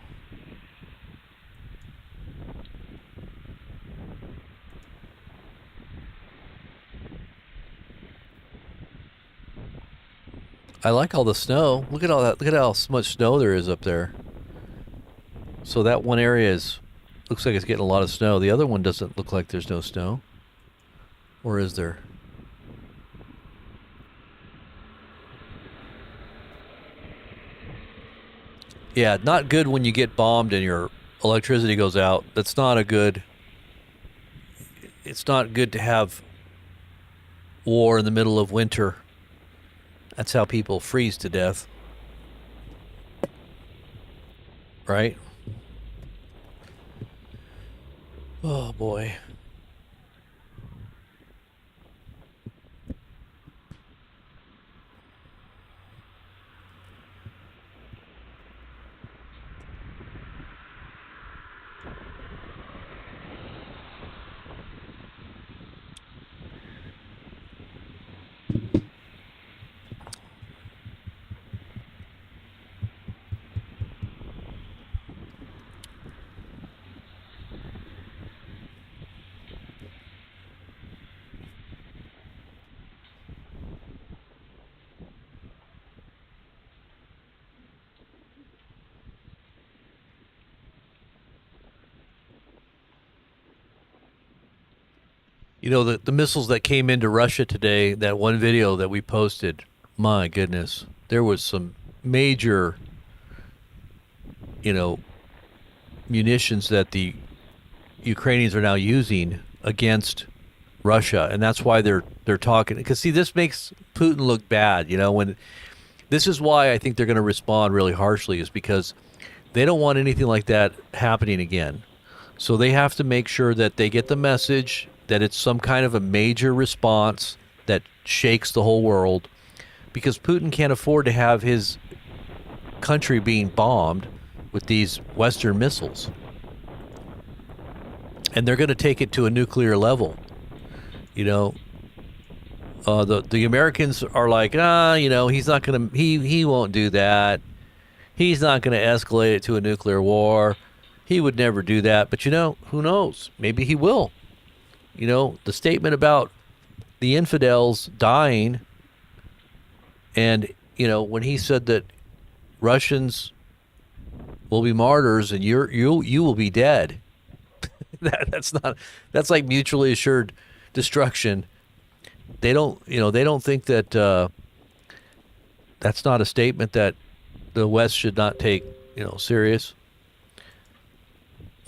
I like all the snow. Look at all that. Look at how much snow there is up there. So that one area looks like it's getting a lot of snow. The other one doesn't look like there's no snow. Or is there? Yeah, not good when you get bombed and your electricity goes out. That's not a good... It's not good to have war in the middle of winter. That's how people freeze to death. Right? Oh boy. You know, the missiles that came into Russia today, that one video that we posted, my goodness, there was some major, munitions that the Ukrainians are now using against Russia. And that's why they're talking. Because, see, this makes Putin look bad, when this is why I think they're going to respond really harshly, is because they don't want anything like that happening again. So they have to make sure that they get the message that it's some kind of a major response that shakes the whole world, because Putin can't afford to have his country being bombed with these Western missiles. And they're going to take it to a nuclear level. The Americans are like, he's not going to, he won't do that. He's not going to escalate it to a nuclear war. He would never do that. But, who knows? Maybe he will. The statement about the infidels dying And when he said that Russians will be martyrs and you will be dead, that's like mutually assured destruction. They don't think that that's not a statement that the West should not take serious.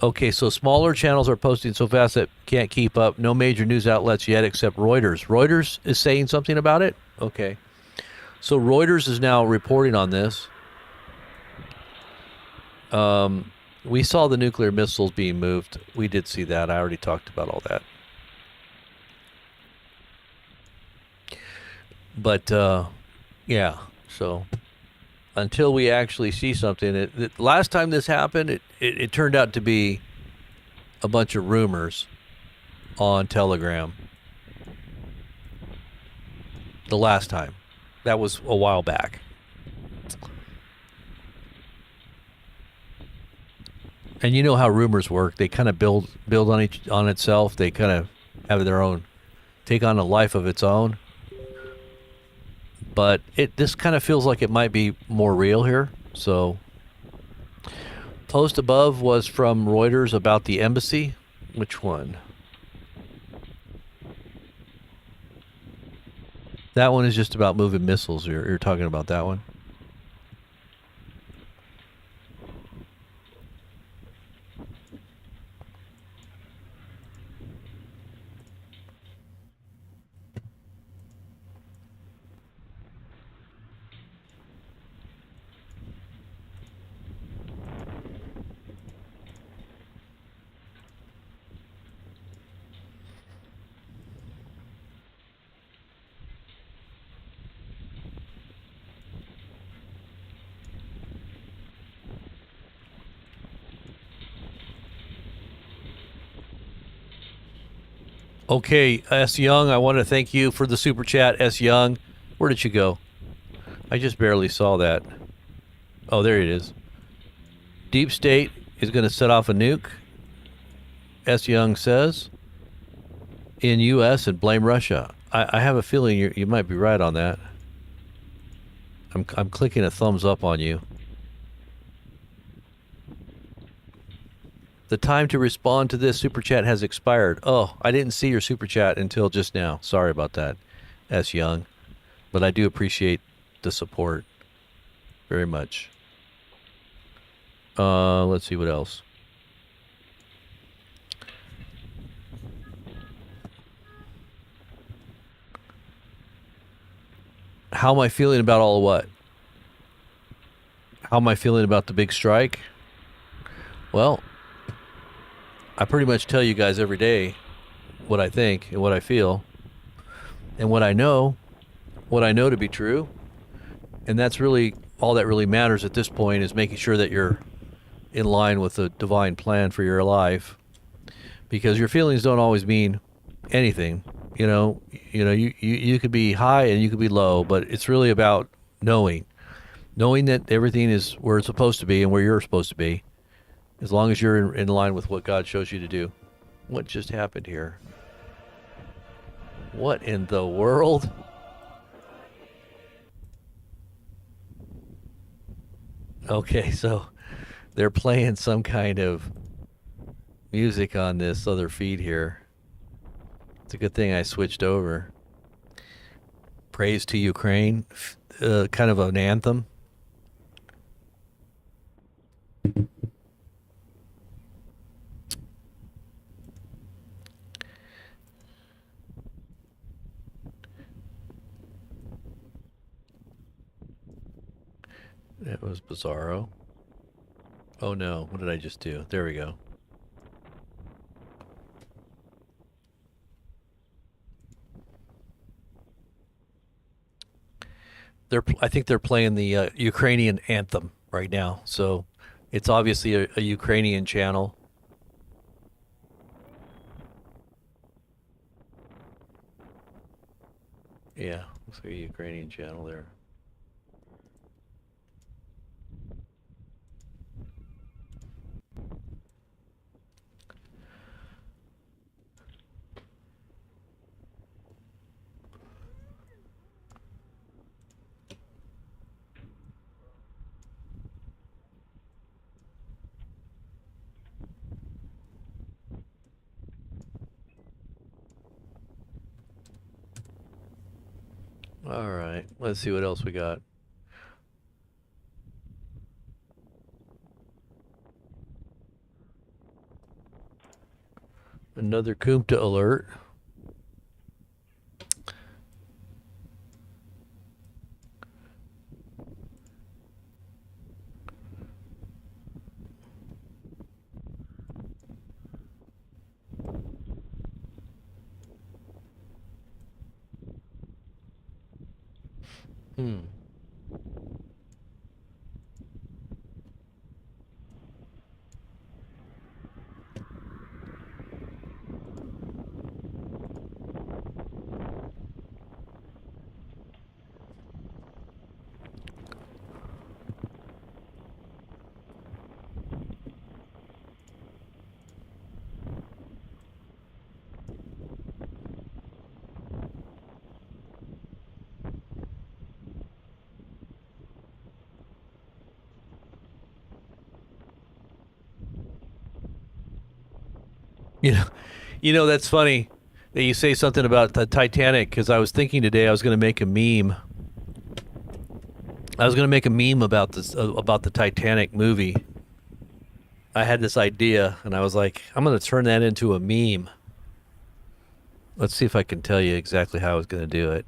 Okay, so smaller channels are posting so fast that can't keep up. No major news outlets yet except Reuters. Reuters is saying something about it? Okay. So Reuters is now reporting on this. We saw the nuclear missiles being moved. We did see that. I already talked about all that. But, yeah, so until we actually see something, last time this happened, it turned out to be a bunch of rumors on Telegram. The last time. That was a while back. And you know how rumors work. They kind of build on itself. They kind of have their own, take on a life of its own. But this kind of feels like it might be more real here. So, post above was from Reuters about the embassy. Which one? That one is just about moving missiles. You're talking about that one? Okay, S. Young, I want to thank you for the super chat, S. Young. Where did you go? I just barely saw that. Oh, there it is. Deep State is going to set off a nuke, S. Young says, in U.S. and blame Russia. I have a feeling you might be right on that. I'm clicking a thumbs up on you. The time to respond to this super chat has expired. Oh, I didn't see your super chat until just now. Sorry about that, S. Young. But I do appreciate the support very much. Let's see what else. How am I feeling about all of what? How am I feeling about the big strike? Well, I pretty much tell you guys every day what I think and what I feel and what I know to be true. And that's really all that really matters at this point, is making sure that you're in line with the divine plan for your life, because your feelings don't always mean anything. You could be high and you could be low, but it's really about knowing that everything is where it's supposed to be and where you're supposed to be, as long as you're in line with what God shows you to do. What just happened here? What in the world? Okay, so they're playing some kind of music on this other feed here. It's a good thing I switched over. Praise to Ukraine, kind of an anthem. That was bizarro. Oh no, what did I just do? There we go. I think they're playing the Ukrainian anthem right now. So it's obviously a Ukrainian channel. Yeah, looks like a Ukrainian channel there. All right. Let's see what else we got. Another Kumta alert. Hmm. You know, that's funny that you say something about the Titanic because I was thinking today I was going to make a meme. I was going to make a meme about this about the Titanic movie. I had this idea and I was like, I'm going to turn that into a meme. Let's see if I can tell you exactly how I was going to do it.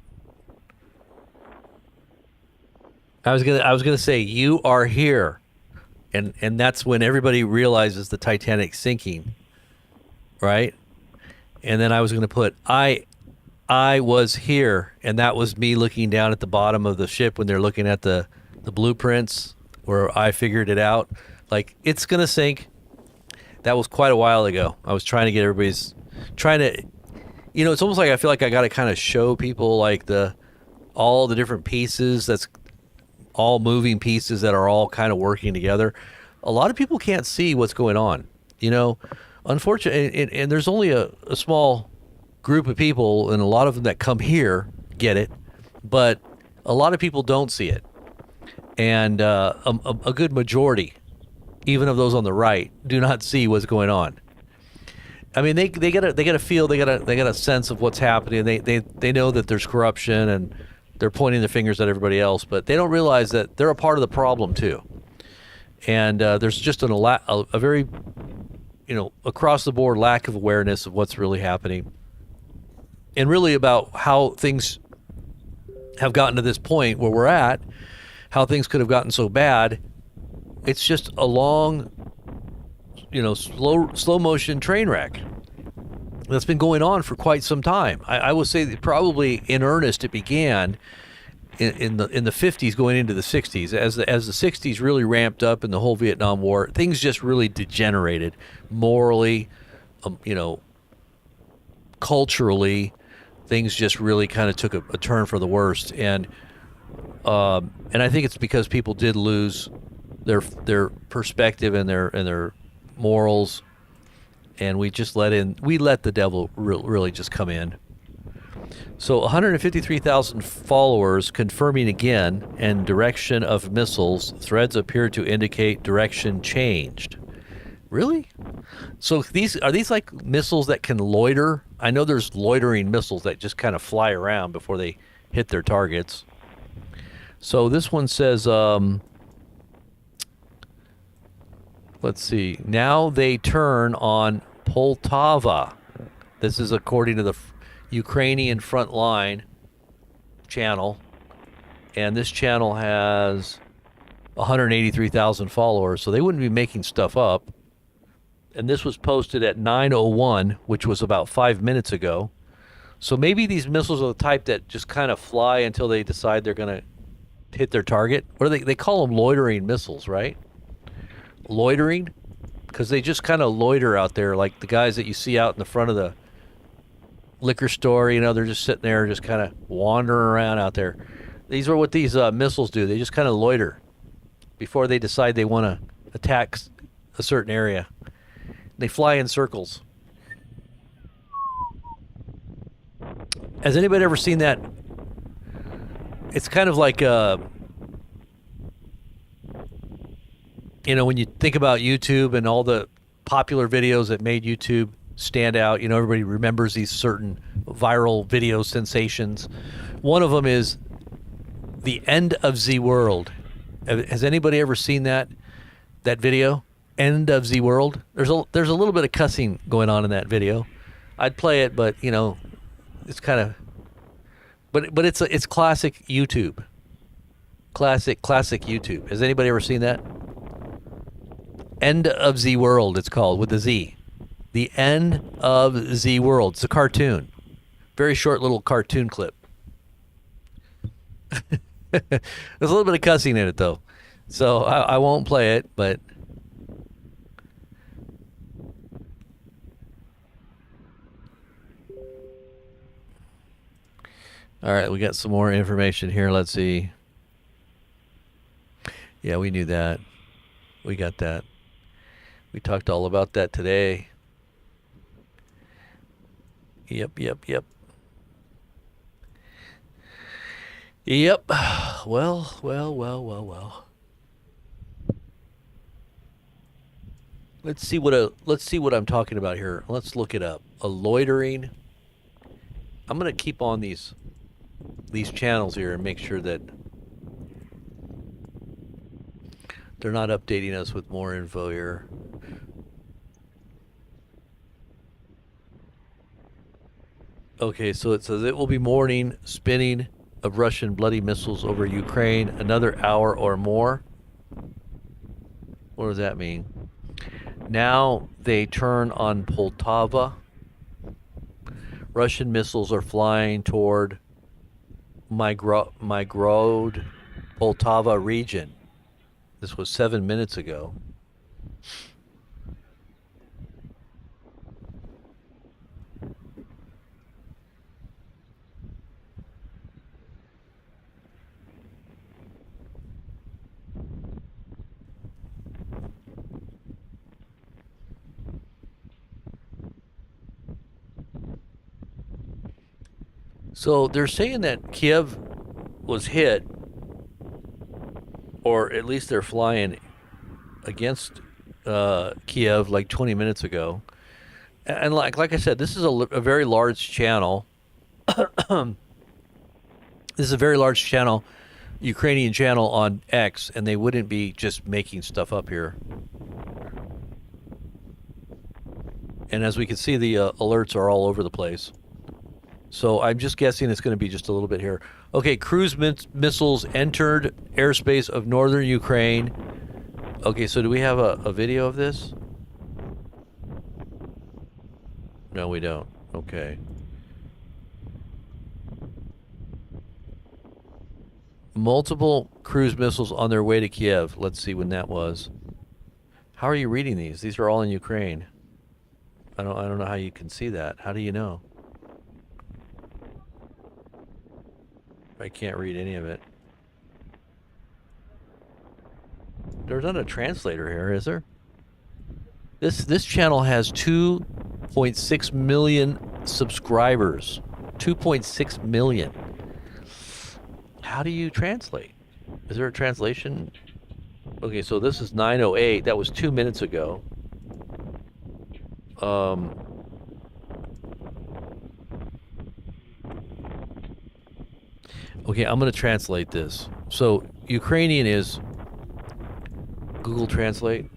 I was going to say you are here. And that's when everybody realizes the Titanic's sinking, right? And then I was going to put I was here, and that was me looking down at the bottom of the ship when they're looking at the blueprints where I figured it out. Like, it's going to sink. That was quite a while ago. I was trying to get everybody's trying to, it's almost like I feel like I got to kind of show people like all the different pieces that's all moving pieces that are all kind of working together. A lot of people can't see what's going on, unfortunately, and there's only a small group of people, and a lot of them that come here get it, but a lot of people don't see it. And a good majority, even of those on the right, do not see what's going on. I mean, they get a feel, they got a sense of what's happening. They know that there's corruption and they're pointing their fingers at everybody else, but they don't realize that they're a part of the problem too. And there's just a very, across the board lack of awareness of what's really happening, and really about how things have gotten to this point where we're at, how things could have gotten so bad. It's just a long, slow motion train wreck that's been going on for quite some time. I would say that probably in earnest it began in the 50s going into the 60s. As the 60s really ramped up in the whole Vietnam War, things just really degenerated morally, culturally. Things just really kind of took a turn for the worst, and I think it's because people did lose their perspective and their morals, and we let the devil really just come in. So 153,000 followers confirming again, and direction of missiles. Threads appear to indicate direction changed. Really? So are these like missiles that can loiter? I know there's loitering missiles that just kind of fly around before they hit their targets. So this one says, let's see. Now they turn on Poltava. This is according to the Ukrainian Frontline channel. And this channel has 183,000 followers, so they wouldn't be making stuff up. And this was posted at 9:01, which was about 5 minutes ago. So maybe these missiles are the type that just kind of fly until they decide they're going to hit their target. Or they call them loitering missiles, right? Loitering? Because they just kind of loiter out there, like the guys that you see out in the front of the liquor store. They're just sitting there, just kind of wandering around out there. These are what these missiles do. They just kind of loiter before they decide they want to attack a certain area. They fly in circles. Has anybody ever seen that? It's kind of like, when you think about YouTube and all the popular videos that made YouTube stand out, everybody remembers these certain viral video sensations. One of them is The end of the world. Has anybody ever seen that video? End of the world. There's a little bit of cussing going on in that video. I'd play it, but it's kind of, but it's classic YouTube. Classic YouTube. Has anybody ever seen that? End of the world. It's called with the Z. The end of the world. It's a cartoon. Very short little cartoon clip. There's a little bit of cussing in it though, so I won't play it. But all right, we got some more information here. Let's see. Yeah, we knew that. We got that. We talked all about that today. Yep. Yep. Well. Let's see what I'm talking about here. Let's look it up. A loitering. I'm gonna keep on these channels here and make sure that they're not updating us with more info here. Okay, so it says it will be morning spinning of Russian bloody missiles over Ukraine, another hour or more. What does that mean? Now they turn on Poltava. Russian missiles are flying toward Migrod, Poltava region. This was 7 minutes ago. So they're saying that Kyiv was hit, or at least they're flying against Kyiv like 20 minutes ago. And like I said, this is a very large channel. This is a very large channel, Ukrainian channel on X, and they wouldn't be just making stuff up here. And as we can see, the alerts are all over the place. So I'm just guessing it's going to be just a little bit here. Okay, cruise missiles entered airspace of northern Ukraine. Okay, so do we have a video of this? No, we don't. Okay. Multiple cruise missiles on their way to Kyiv. Let's see when that was. How are you reading these? These are all in Ukraine. I don't know how you can see that. How do you know? I can't read any of it. There's not a translator here, is there? This channel has 2.6 million subscribers. 2.6 million. How do you translate? Is there a translation? Okay, so this is 9:08. That was 2 minutes ago. Okay, I'm going to translate this. So Ukrainian is Google Translate.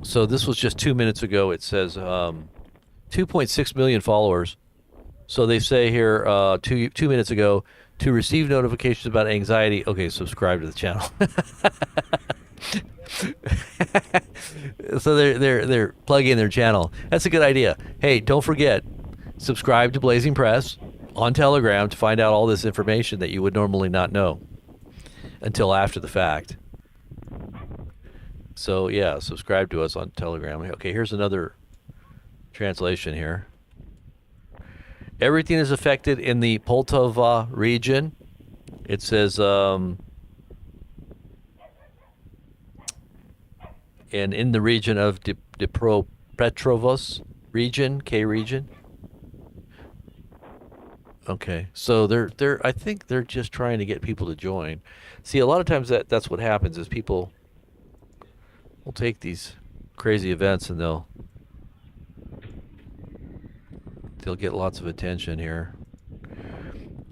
So this was just 2 minutes ago. It says 2.6 million followers. So they say here 2 minutes ago, to receive notifications about anxiety. Okay, subscribe to the channel. So they're plugging their channel. That's a good idea. Hey, don't forget, subscribe to Blazing Press on Telegram to find out all this information that you would normally not know until after the fact. So yeah, subscribe to us on Telegram. Okay, here's another translation here. Everything is affected in the Poltava region. It says, and in the region of Dnipro region, K region. Okay, so they're I think they're just trying to get people to join. See, a lot of times that's what happens is people will take these crazy events and they'll get lots of attention here.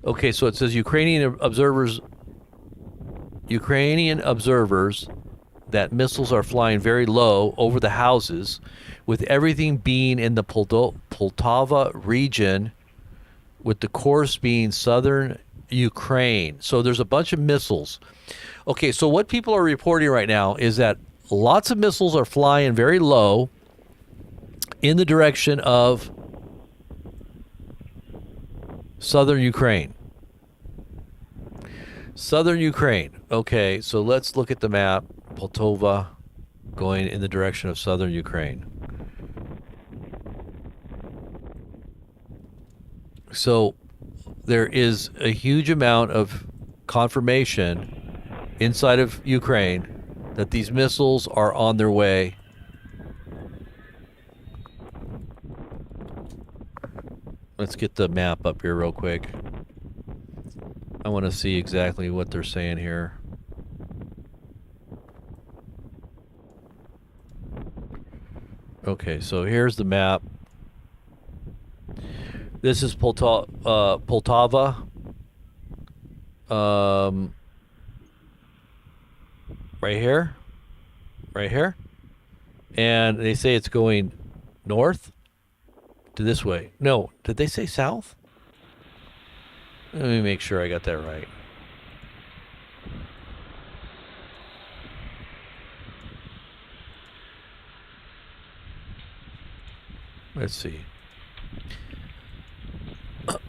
Okay, so it says Ukrainian observers that missiles are flying very low over the houses, with everything being in the Poltava region, with the course being southern Ukraine. So there's a bunch of missiles. Okay, so what people are reporting right now is that lots of missiles are flying very low in the direction of southern Ukraine. Southern Ukraine. Okay, so let's look at the map. Poltava going in the direction of southern Ukraine. So there is a huge amount of confirmation inside of Ukraine that these missiles are on their way. Let's get the map up here real quick. I want to see exactly what they're saying here. Okay, so here's the map. This is Poltava. Right here. Right here. And they say it's going north to this way. No, did they say south? Let me make sure I got that right. Let's see.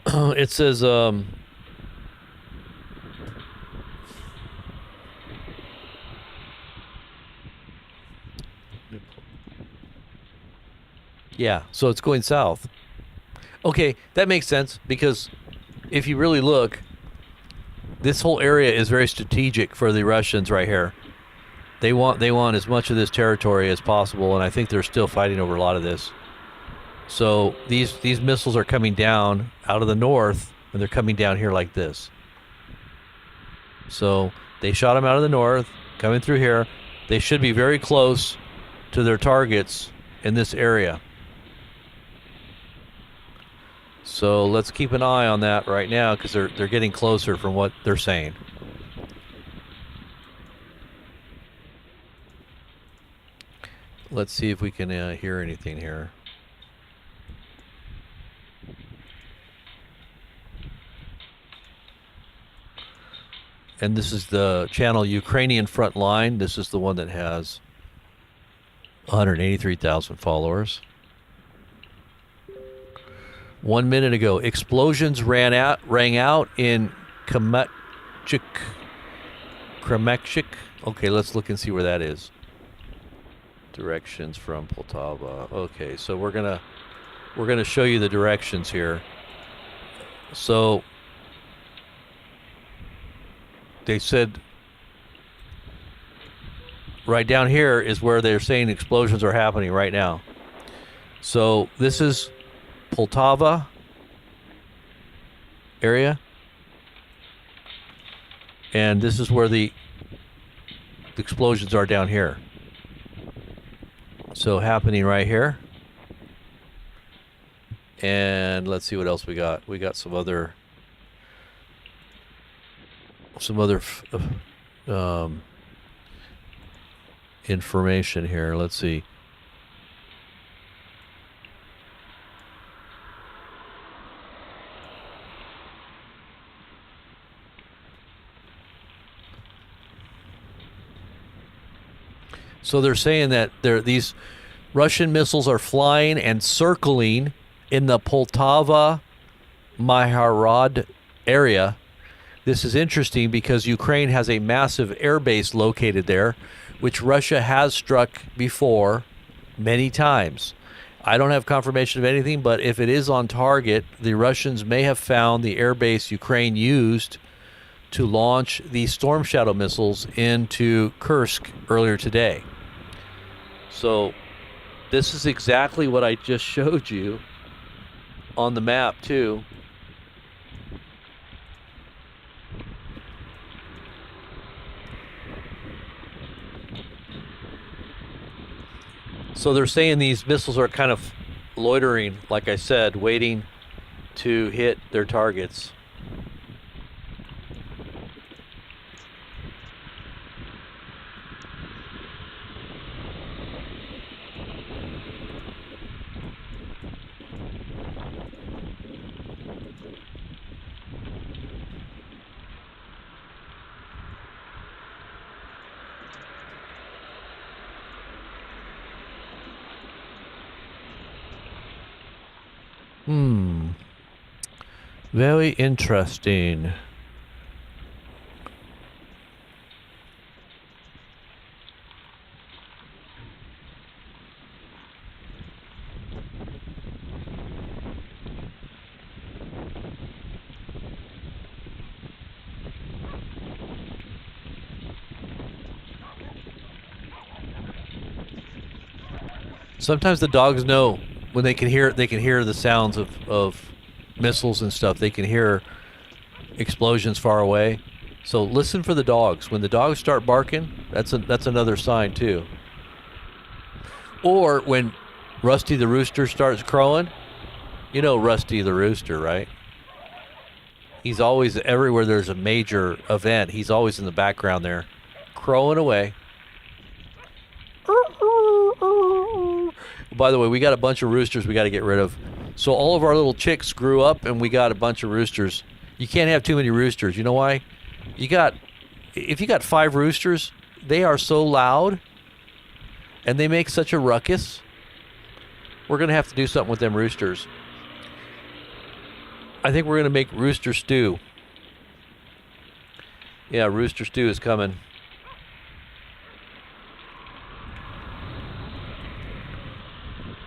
It says yeah, so it's going south. Okay, that makes sense, because if you really look, this whole area is very strategic for the Russians right here. They want as much of this territory as possible, and I think they're still fighting over a lot of this. So these missiles are coming down out of the north, and they're coming down here like this. So they shot them out of the north, coming through here. They should be very close to their targets in this area. So let's keep an eye on that right now, because they're getting closer from what they're saying. Let's see if we can hear anything here. And this is the channel Ukrainian Front Line. This is the one that has 183,000 followers. 1 minute ago, explosions rang out in Kramatorsk. Okay, let's look and see where that is. Directions from Poltava. Okay, so we're gonna show you the directions here. So they said right down here is where they're saying explosions are happening right now. So this is Poltava area, and this is where the explosions are down here. So happening right here. And let's see what else we got. We got some other information here. Let's see. So they're saying that these Russian missiles are flying and circling in the Poltava Maharad area. This is interesting because Ukraine has a massive air base located there, which Russia has struck before many times. I don't have confirmation of anything, but if it is on target, the Russians may have found the air base Ukraine used to launch the Storm Shadow missiles into Kursk earlier today. So this is exactly what I just showed you on the map too. So they're saying these missiles are kind of loitering, like I said, waiting to hit their targets. Hmm. Very interesting. Sometimes the dogs know when they can hear the sounds of missiles and stuff. They can hear explosions far away. So listen for the dogs. When the dogs start barking, that's another sign too. Or when Rusty the rooster starts crowing, you know Rusty the rooster, right? He's always everywhere there's a major event. He's always in the background there, crowing away. By the way, we got a bunch of roosters we got to get rid of. So all of our little chicks grew up, and we got a bunch of roosters. You can't have too many roosters. You know why? If you got 5 roosters, they are so loud, and they make such a ruckus. We're gonna have to do something with them roosters. I think we're gonna make rooster stew. Yeah, rooster stew is coming.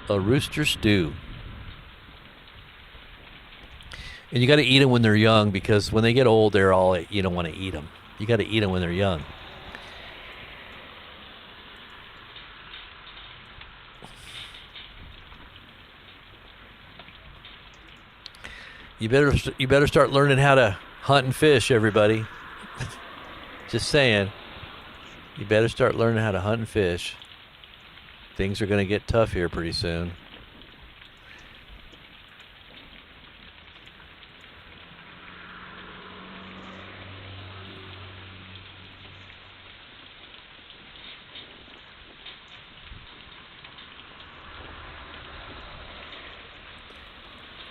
A rooster stew. And you got to eat them when they're young, because when they get old, you don't want to eat them. You got to eat them when they're young. You better start learning how to hunt and fish, everybody. Just saying. You better start learning how to hunt and fish. Things are going to get tough here pretty soon.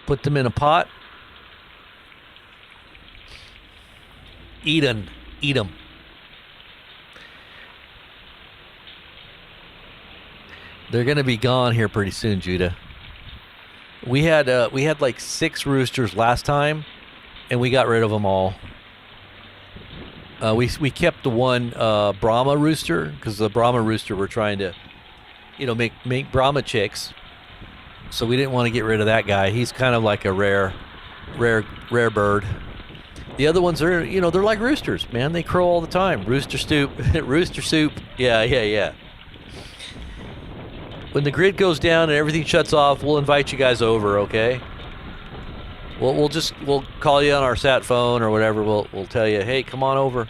Put them in a pot. Eat them. They're gonna be gone here pretty soon, Judah. We had like 6 roosters last time, and we got rid of them all. We kept the one Brahma rooster, because the Brahma rooster we're trying to, make Brahma chicks. So we didn't want to get rid of that guy. He's kind of like a rare bird. The other ones are, they're like roosters, man. They crow all the time. Rooster soup. Yeah. When the grid goes down and everything shuts off, we'll invite you guys over, okay? We'll call you on our sat phone or whatever. We'll tell you, hey, come on over.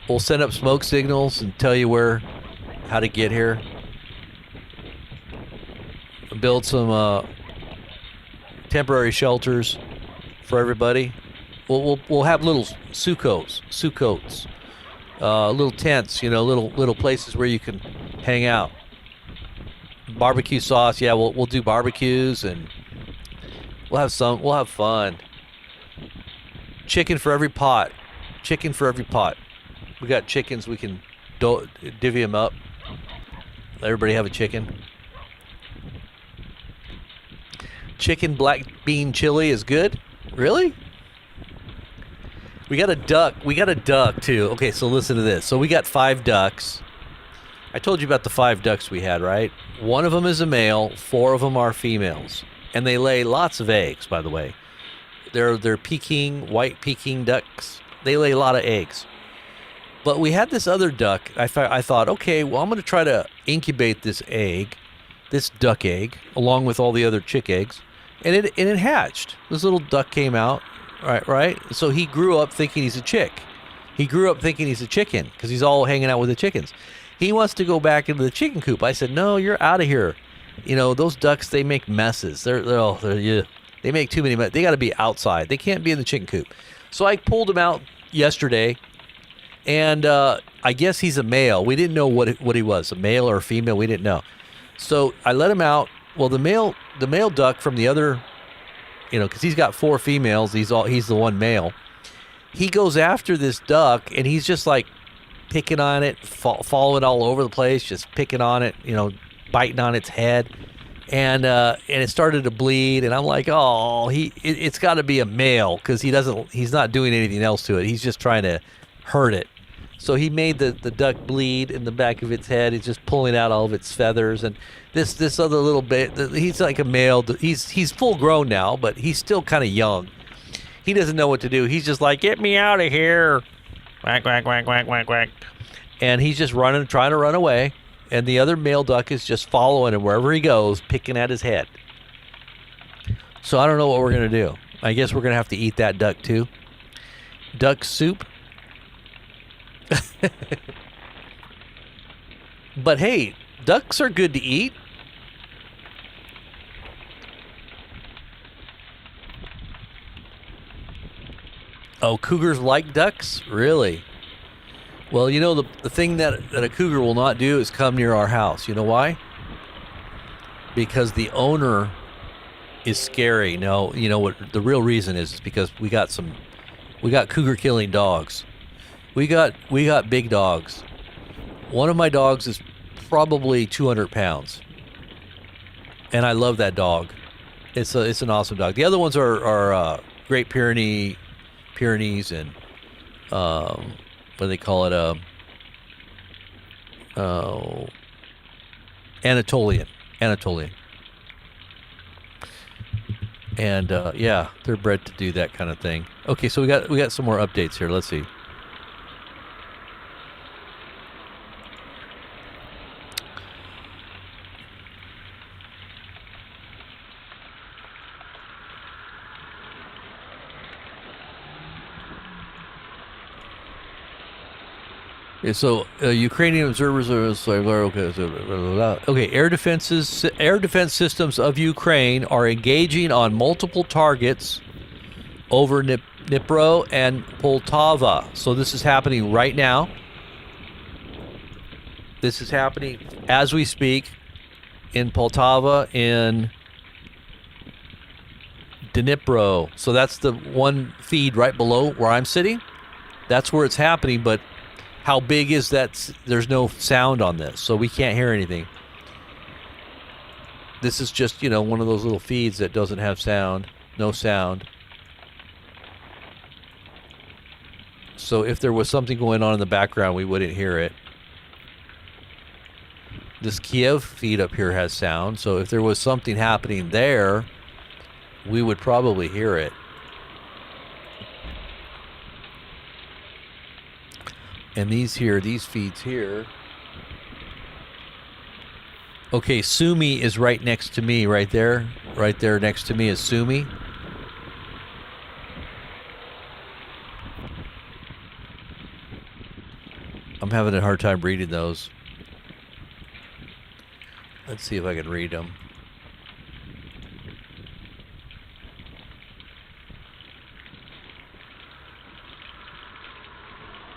We'll send up smoke signals and tell you how to get here. Build some temporary shelters for everybody. We'll have little sukkos, little tents, little places where you can hang out. Barbecue sauce, yeah, we'll do barbecues, and we'll have fun. Chicken for every pot. We got chickens, we can divvy them up. Let everybody have a chicken. Chicken black bean chili is good? Really? We got a duck too. Okay, so listen to this. So we got 5 ducks. I told you about the 5 ducks we had, right? One of them is a male, 4 of them are females. And they lay lots of eggs, by the way. They're white Peking ducks. They lay a lot of eggs. But we had this other duck. I thought, okay, well, I'm going to try to incubate this duck egg, along with all the other chick eggs. And it hatched. This little duck came out, right? So he grew up thinking he's a chick. He grew up thinking he's a chicken, because he's all hanging out with the chickens. He wants to go back into the chicken coop. I said, no, you're out of here. Those ducks, they make messes. They make too many messes. They got to be outside. They can't be in the chicken coop. So I pulled him out yesterday, and I guess he's a male. We didn't know what he was, a male or a female. We didn't know. So I let him out. Well, the male duck from the other, because he's got 4 females. He's the one male. He goes after this duck, and he's just like picking on it, following all over the place, just picking on it, biting on its head. and it started to bleed, and I'm like, oh, it's got to be a male because he's not doing anything else to it. He's just trying to hurt it. So he made the duck bleed in the back of its head. He's just pulling out all of its feathers, and this other little bit. He's like a male. He's full grown now, but he's still kind of young. He doesn't know what to do. He's just like, get me out of here, quack quack quack quack quack quack, and he's just running, trying to run away. And the other male duck is just following him wherever he goes, picking at his head. So I don't know what we're going to do. I guess we're going to have to eat that duck too. Duck soup. But hey, ducks are good to eat. Oh, cougars like ducks? Really? Well, you know, the thing that a cougar will not do is come near our house. You know why? Because the owner is scary. No, you know what the real reason is because we got cougar killing dogs. We got big dogs. One of my dogs is probably 200 pounds. And I love that dog. It's an awesome dog. The other ones are Great Pyrenees and what do they call it? Anatolian. And yeah, they're bred to do that kind of thing. Okay, so we got some more updates here. Let's see. Yeah, so Ukrainian observers are okay. Air defense systems of Ukraine are engaging on multiple targets over Dnipro and Poltava. So this is happening right now. This is happening as we speak in Poltava, in Dnipro. So that's the one feed right below where I'm sitting. That's where it's happening, but how big is that? There's no sound on this, so we can't hear anything. This is just, you know, one of those little feeds that doesn't have sound, no sound. So if there was something going on in the background, we wouldn't hear it. This Kyiv feed up here has sound, so if there was something happening there, we would probably hear it. And these feeds here. Okay, Sumy is right next to me, right there. Right there next to me is Sumy. I'm having a hard time reading those. Let's see if I can read them.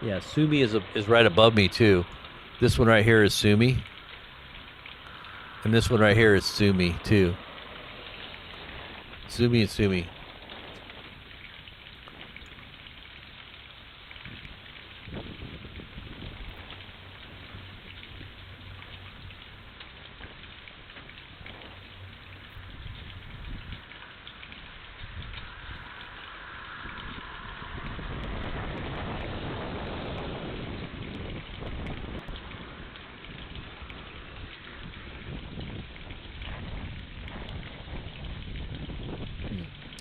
Yeah, Sumy is right above me too. This one right here is Sumy. And this one right here is Sumy too. Sumy and Sumy.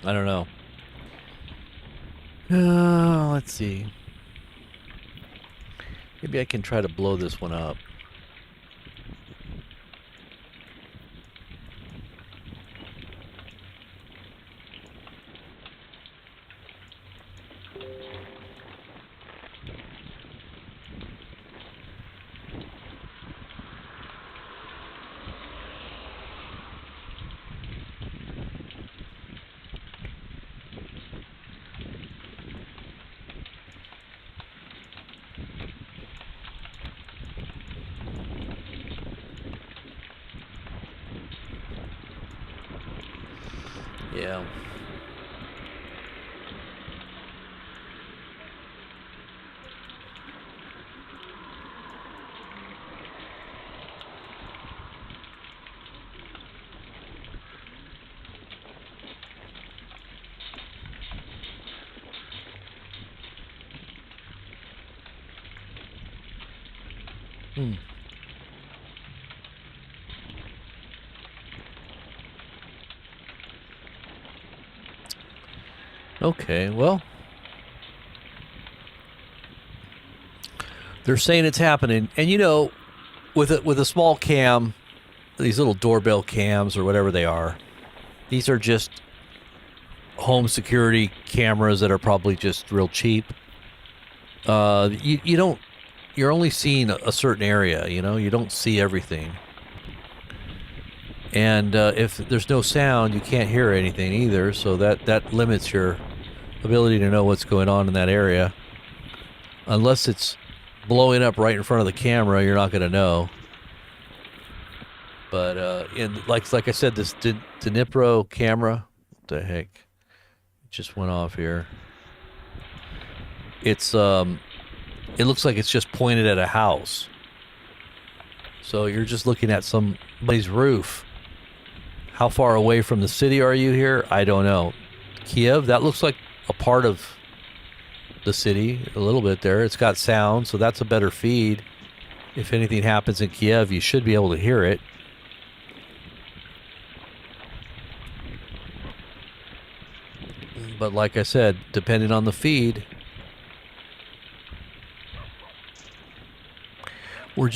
I don't know. Let's see. Maybe I can try to blow this one up. Yeah. Hmm. Okay, well, they're saying it's happening, and you know, with a small cam, these little doorbell cams or whatever they are, these are just home security cameras that are probably just real cheap. You don't, you're only seeing a certain area, you know, you don't see everything. And if there's no sound, you can't hear anything either, so that limits your ability to know what's going on in that area. Unless it's blowing up right in front of the camera, you're not going to know. But like I said, this Dnipro camera, what the heck, it just went off here. It's it looks like it's just pointed at a house. So you're just looking at somebody's roof. How far away from the city are you here? I don't know. Kyiv, that looks like a part of the city, a little bit there. It's got sound, so that's a better feed. If anything happens in Kyiv, you should be able to hear it. But like I said, depending on the feed, we're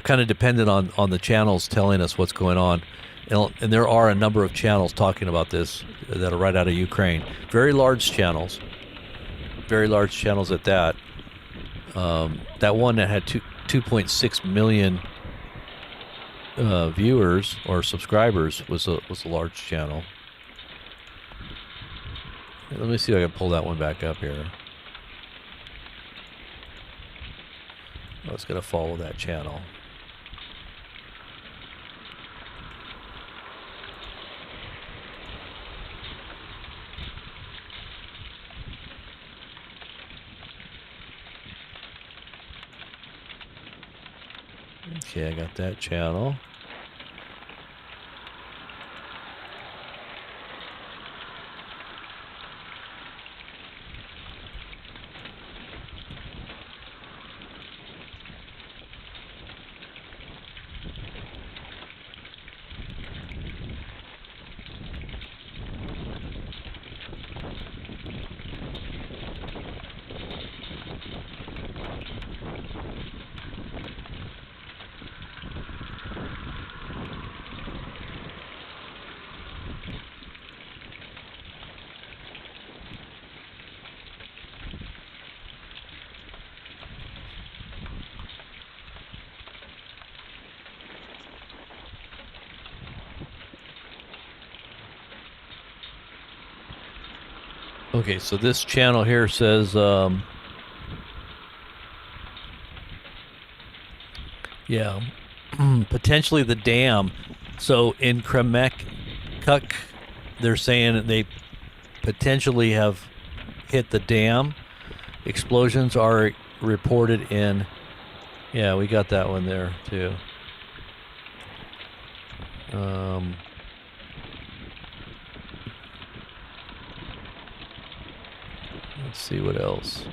kind of dependent on the channels telling us what's going on. And there are a number of channels talking about this that are right out of Ukraine. Very large channels at that. That one that had 2.6 million viewers or subscribers was a large channel. Let me see if I can pull that one back up here. I was going to follow that channel. Okay, I got that channel. Okay, so this channel here says, yeah, potentially the dam. So in Kramatorsk, they're saying they potentially have hit the dam. Explosions are reported in, yeah, we got that one there too. Let's see what else.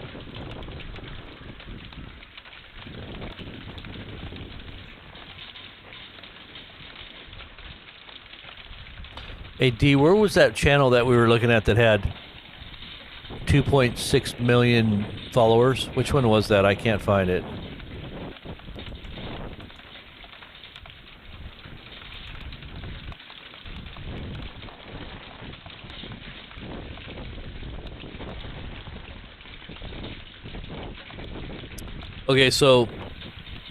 Hey D, where was that channel that we were looking at that had 2.6 million followers? Which one was that? I can't find it. Okay, so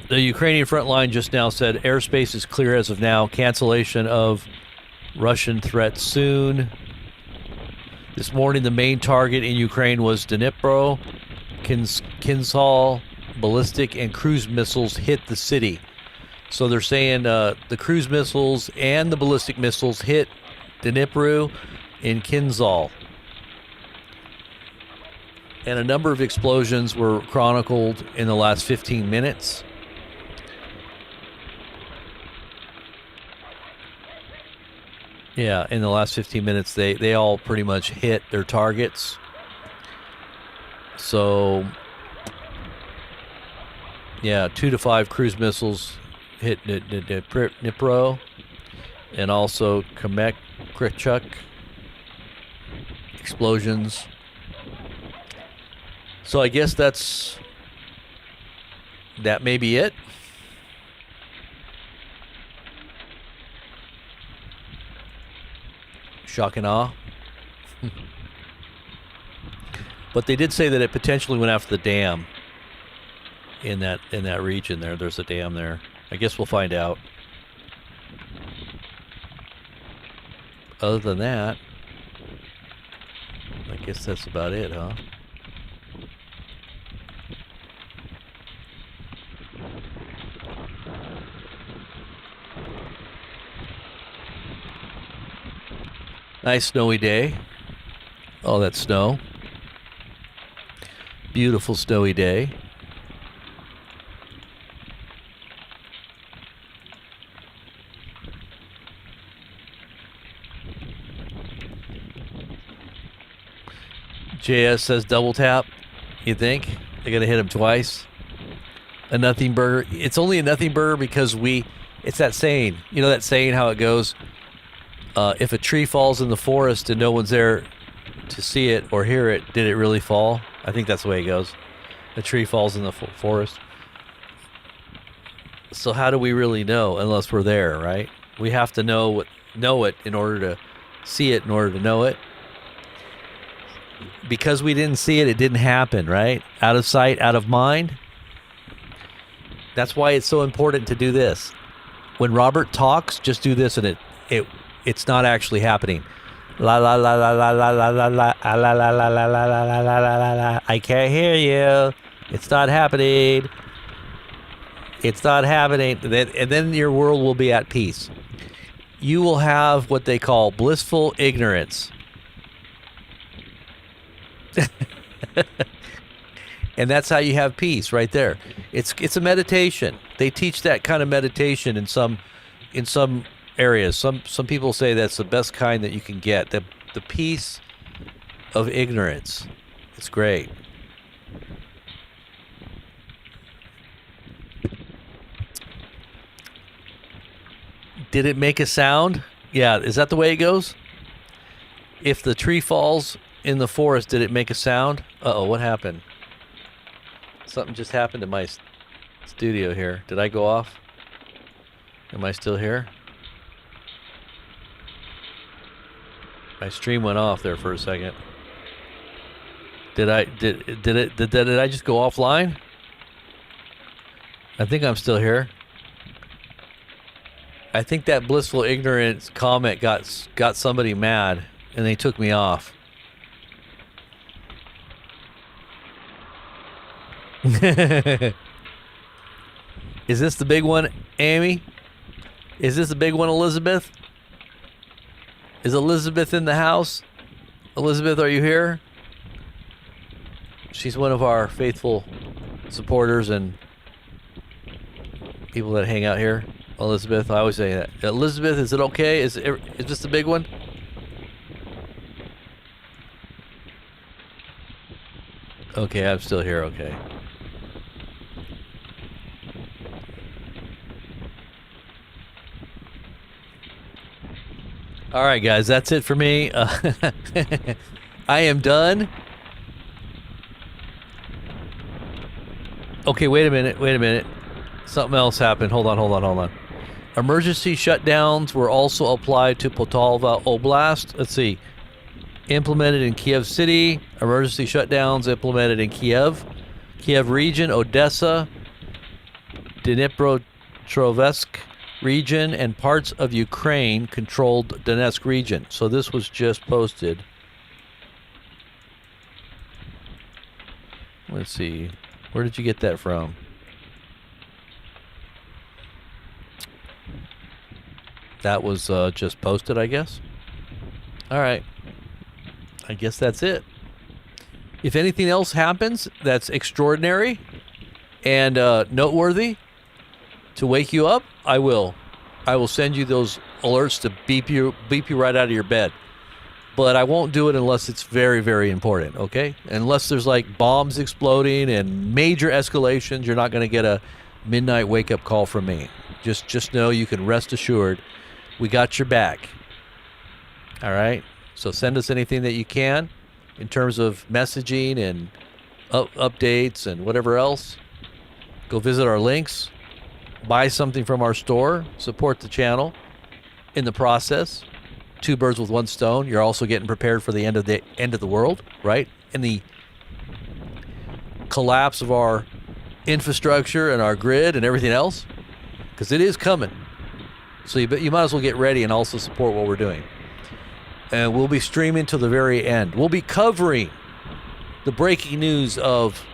the Ukrainian front line just now said airspace is clear as of now. Cancellation of Russian threat soon. This morning, the main target in Ukraine was Dnipro. Kinzhal, ballistic and cruise missiles hit the city. So they're saying the cruise missiles and the ballistic missiles hit Dnipro in Kinzhal. And a number of explosions were chronicled in the last 15 minutes. Yeah, in the last 15 minutes, they all pretty much hit their targets. So, Yeah, 2 to 5 cruise missiles hit Dnipro, and also Kramatorsk explosions. So I guess that may be it. Shock and awe. But they did say that it potentially went after the dam in that region there. There's a dam there. I guess we'll find out. Other than that, I guess that's about it, huh? Nice snowy day. All that snow. Beautiful snowy day. JS says double tap. You think? They're going to hit him twice? A nothing burger. It's only a nothing burger because it's that saying. You know that saying how it goes? If a tree falls in the forest and no one's there to see it or hear it, did it really fall? I think that's the way it goes. A tree falls in the forest. So how do we really know unless we're there, right? We have to know it in order to see it, in order to know it. Because we didn't see it, it didn't happen, right? Out of sight, out of mind. That's why it's so important to do this. When Robert talks, just do this and it's not actually happening. La la la la la la la la la la la la la la la la la la. I can't hear you. It's not happening. It's not happening. And then your world will be at peace. You will have what they call blissful ignorance. And that's how you have peace right there. It's a meditation. They teach that kind of meditation in some areas. Some people say that's the best kind that you can get. The peace of ignorance. It's great. Did it make a sound? Yeah, is that the way it goes? If the tree falls in the forest, did it make a sound? Uh-oh, what happened? Something just happened to my studio here. Did I go off? Am I still here? My stream went off there for a second. Did I just go offline? I think I'm still here. I think that blissful ignorance comment got somebody mad and they took me off. Is this the big one, Amy? Is this the big one, Elizabeth? Is Elizabeth in the house? Elizabeth, are you here? She's one of our faithful supporters and people that hang out here. Elizabeth, I always say that. Elizabeth, is it okay? Is this the big one? Okay, I'm still here, okay. All right, guys, that's it for me. I am done. Okay, wait a minute. Something else happened. Hold on. Emergency shutdowns were also applied to Poltava Oblast. Let's see. Implemented in Kyiv City. Emergency shutdowns implemented in Kyiv region, Odessa, Dnipro region, and parts of Ukraine-controlled Donetsk region. So this was just posted. Let's see. Where did you get that from? That was just posted, I guess. All right. I guess that's it. If anything else happens that's extraordinary and noteworthy to wake you up, I will send you those alerts to beep you right out of your bed. but I won't do it unless it's very, very important, okay? Unless there's like bombs exploding and major escalations, you're not going to get a midnight wake-up call from me. Just know you can rest assured we got your back. All right? So send us anything that you can in terms of messaging and updates and whatever else. Go visit our links. Buy something from our store. Support the channel. In the process, 2 birds with 1 stone. You're also getting prepared for the end of the world, right? In the collapse of our infrastructure and our grid and everything else, because it is coming. So you might as well get ready and also support what we're doing. And we'll be streaming till the very end. We'll be covering the breaking news of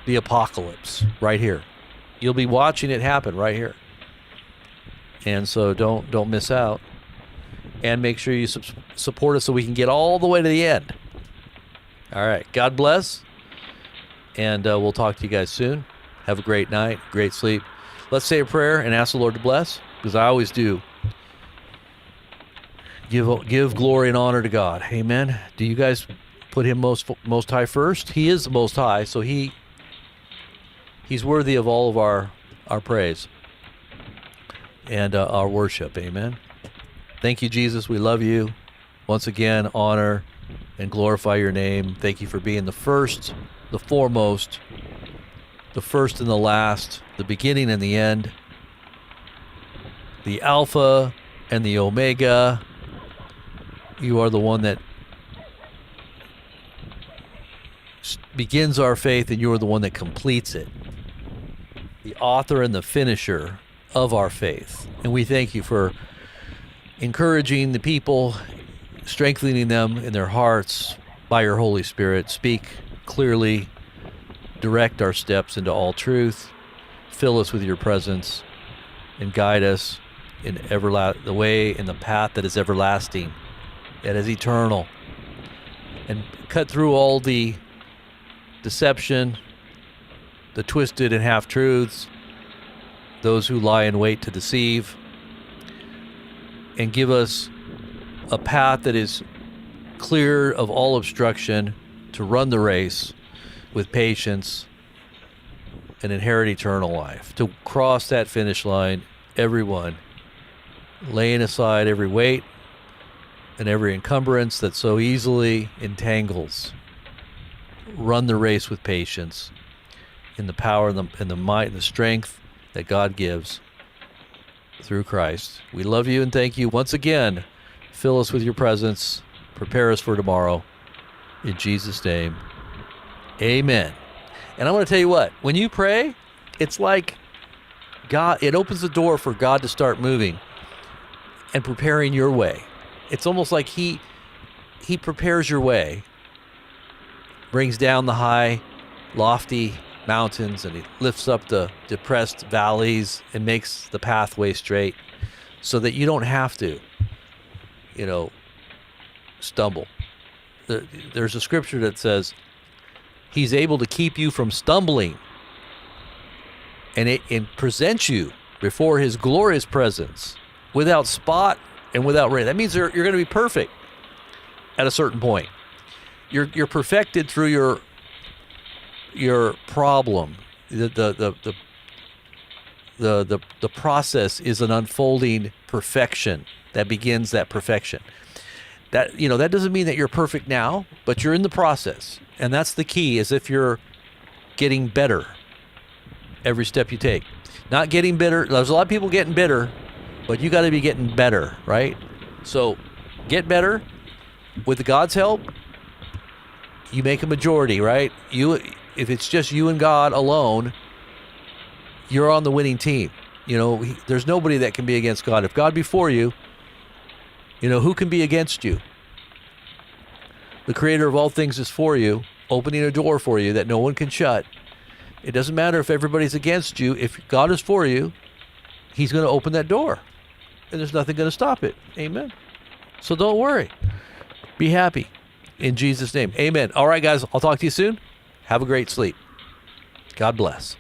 the apocalypse right here. You'll be watching it happen right here. And so don't miss out. And make sure you support us so we can get all the way to the end. All right. God bless. And we'll talk to you guys soon. Have a great night, great sleep. Let's say a prayer and ask the Lord to bless, because I always do. Give glory and honor to God. Amen. Do you guys put him most high first? He is the most high, so he's worthy of all of our praise and our worship. Amen. Thank you, Jesus. We love you. Once again, honor and glorify your name. Thank you for being the first, the foremost, the first and the last, the beginning and the end, the Alpha and the Omega. You are the one that begins our faith, and you are the one that completes it. The author and the finisher of our faith. And we thank you for encouraging the people, strengthening them in their hearts by your Holy Spirit. Speak clearly, direct our steps into all truth, fill us with your presence, and guide us in the way, in the path that is everlasting, that is eternal, and cut through all the deception, the twisted and half-truths, those who lie in wait to deceive, and give us a path that is clear of all obstruction to run the race with patience and inherit eternal life, to cross that finish line, everyone, laying aside every weight and every encumbrance that so easily entangles. Run the race with patience in the power and the might and the strength that God gives through Christ. We love you and thank you once again. Fill us with your presence. Prepare us for tomorrow. In Jesus' name, amen. And I want to tell you what, when you pray, it's like God, it opens the door for God to start moving and preparing your way. It's almost like he prepares your way, brings down the high, lofty mountains, and he lifts up the depressed valleys and makes the pathway straight so that you don't have to, stumble. There's a scripture that says he's able to keep you from stumbling and present you before his glorious presence without spot and without wrinkle. That means you're going to be perfect at a certain point. You're perfected through your problem. The process is an unfolding perfection that begins that perfection. That doesn't mean that you're perfect now, but you're in the process. And that's the key, is if you're getting better every step you take. Not getting bitter. There's a lot of people getting bitter, but you got to be getting better, right? So get better with God's help. You make a majority, right? If it's just you and God alone, you're on the winning team. There's nobody that can be against God. If God be for you, who can be against you? The creator of all things is for you, opening a door for you that no one can shut. It doesn't matter if everybody's against you. If God is for you, he's going to open that door, and there's nothing going to stop it. Amen. So don't worry. Be happy. In Jesus' name. Amen. All right, guys. I'll talk to you soon. Have a great sleep. God bless.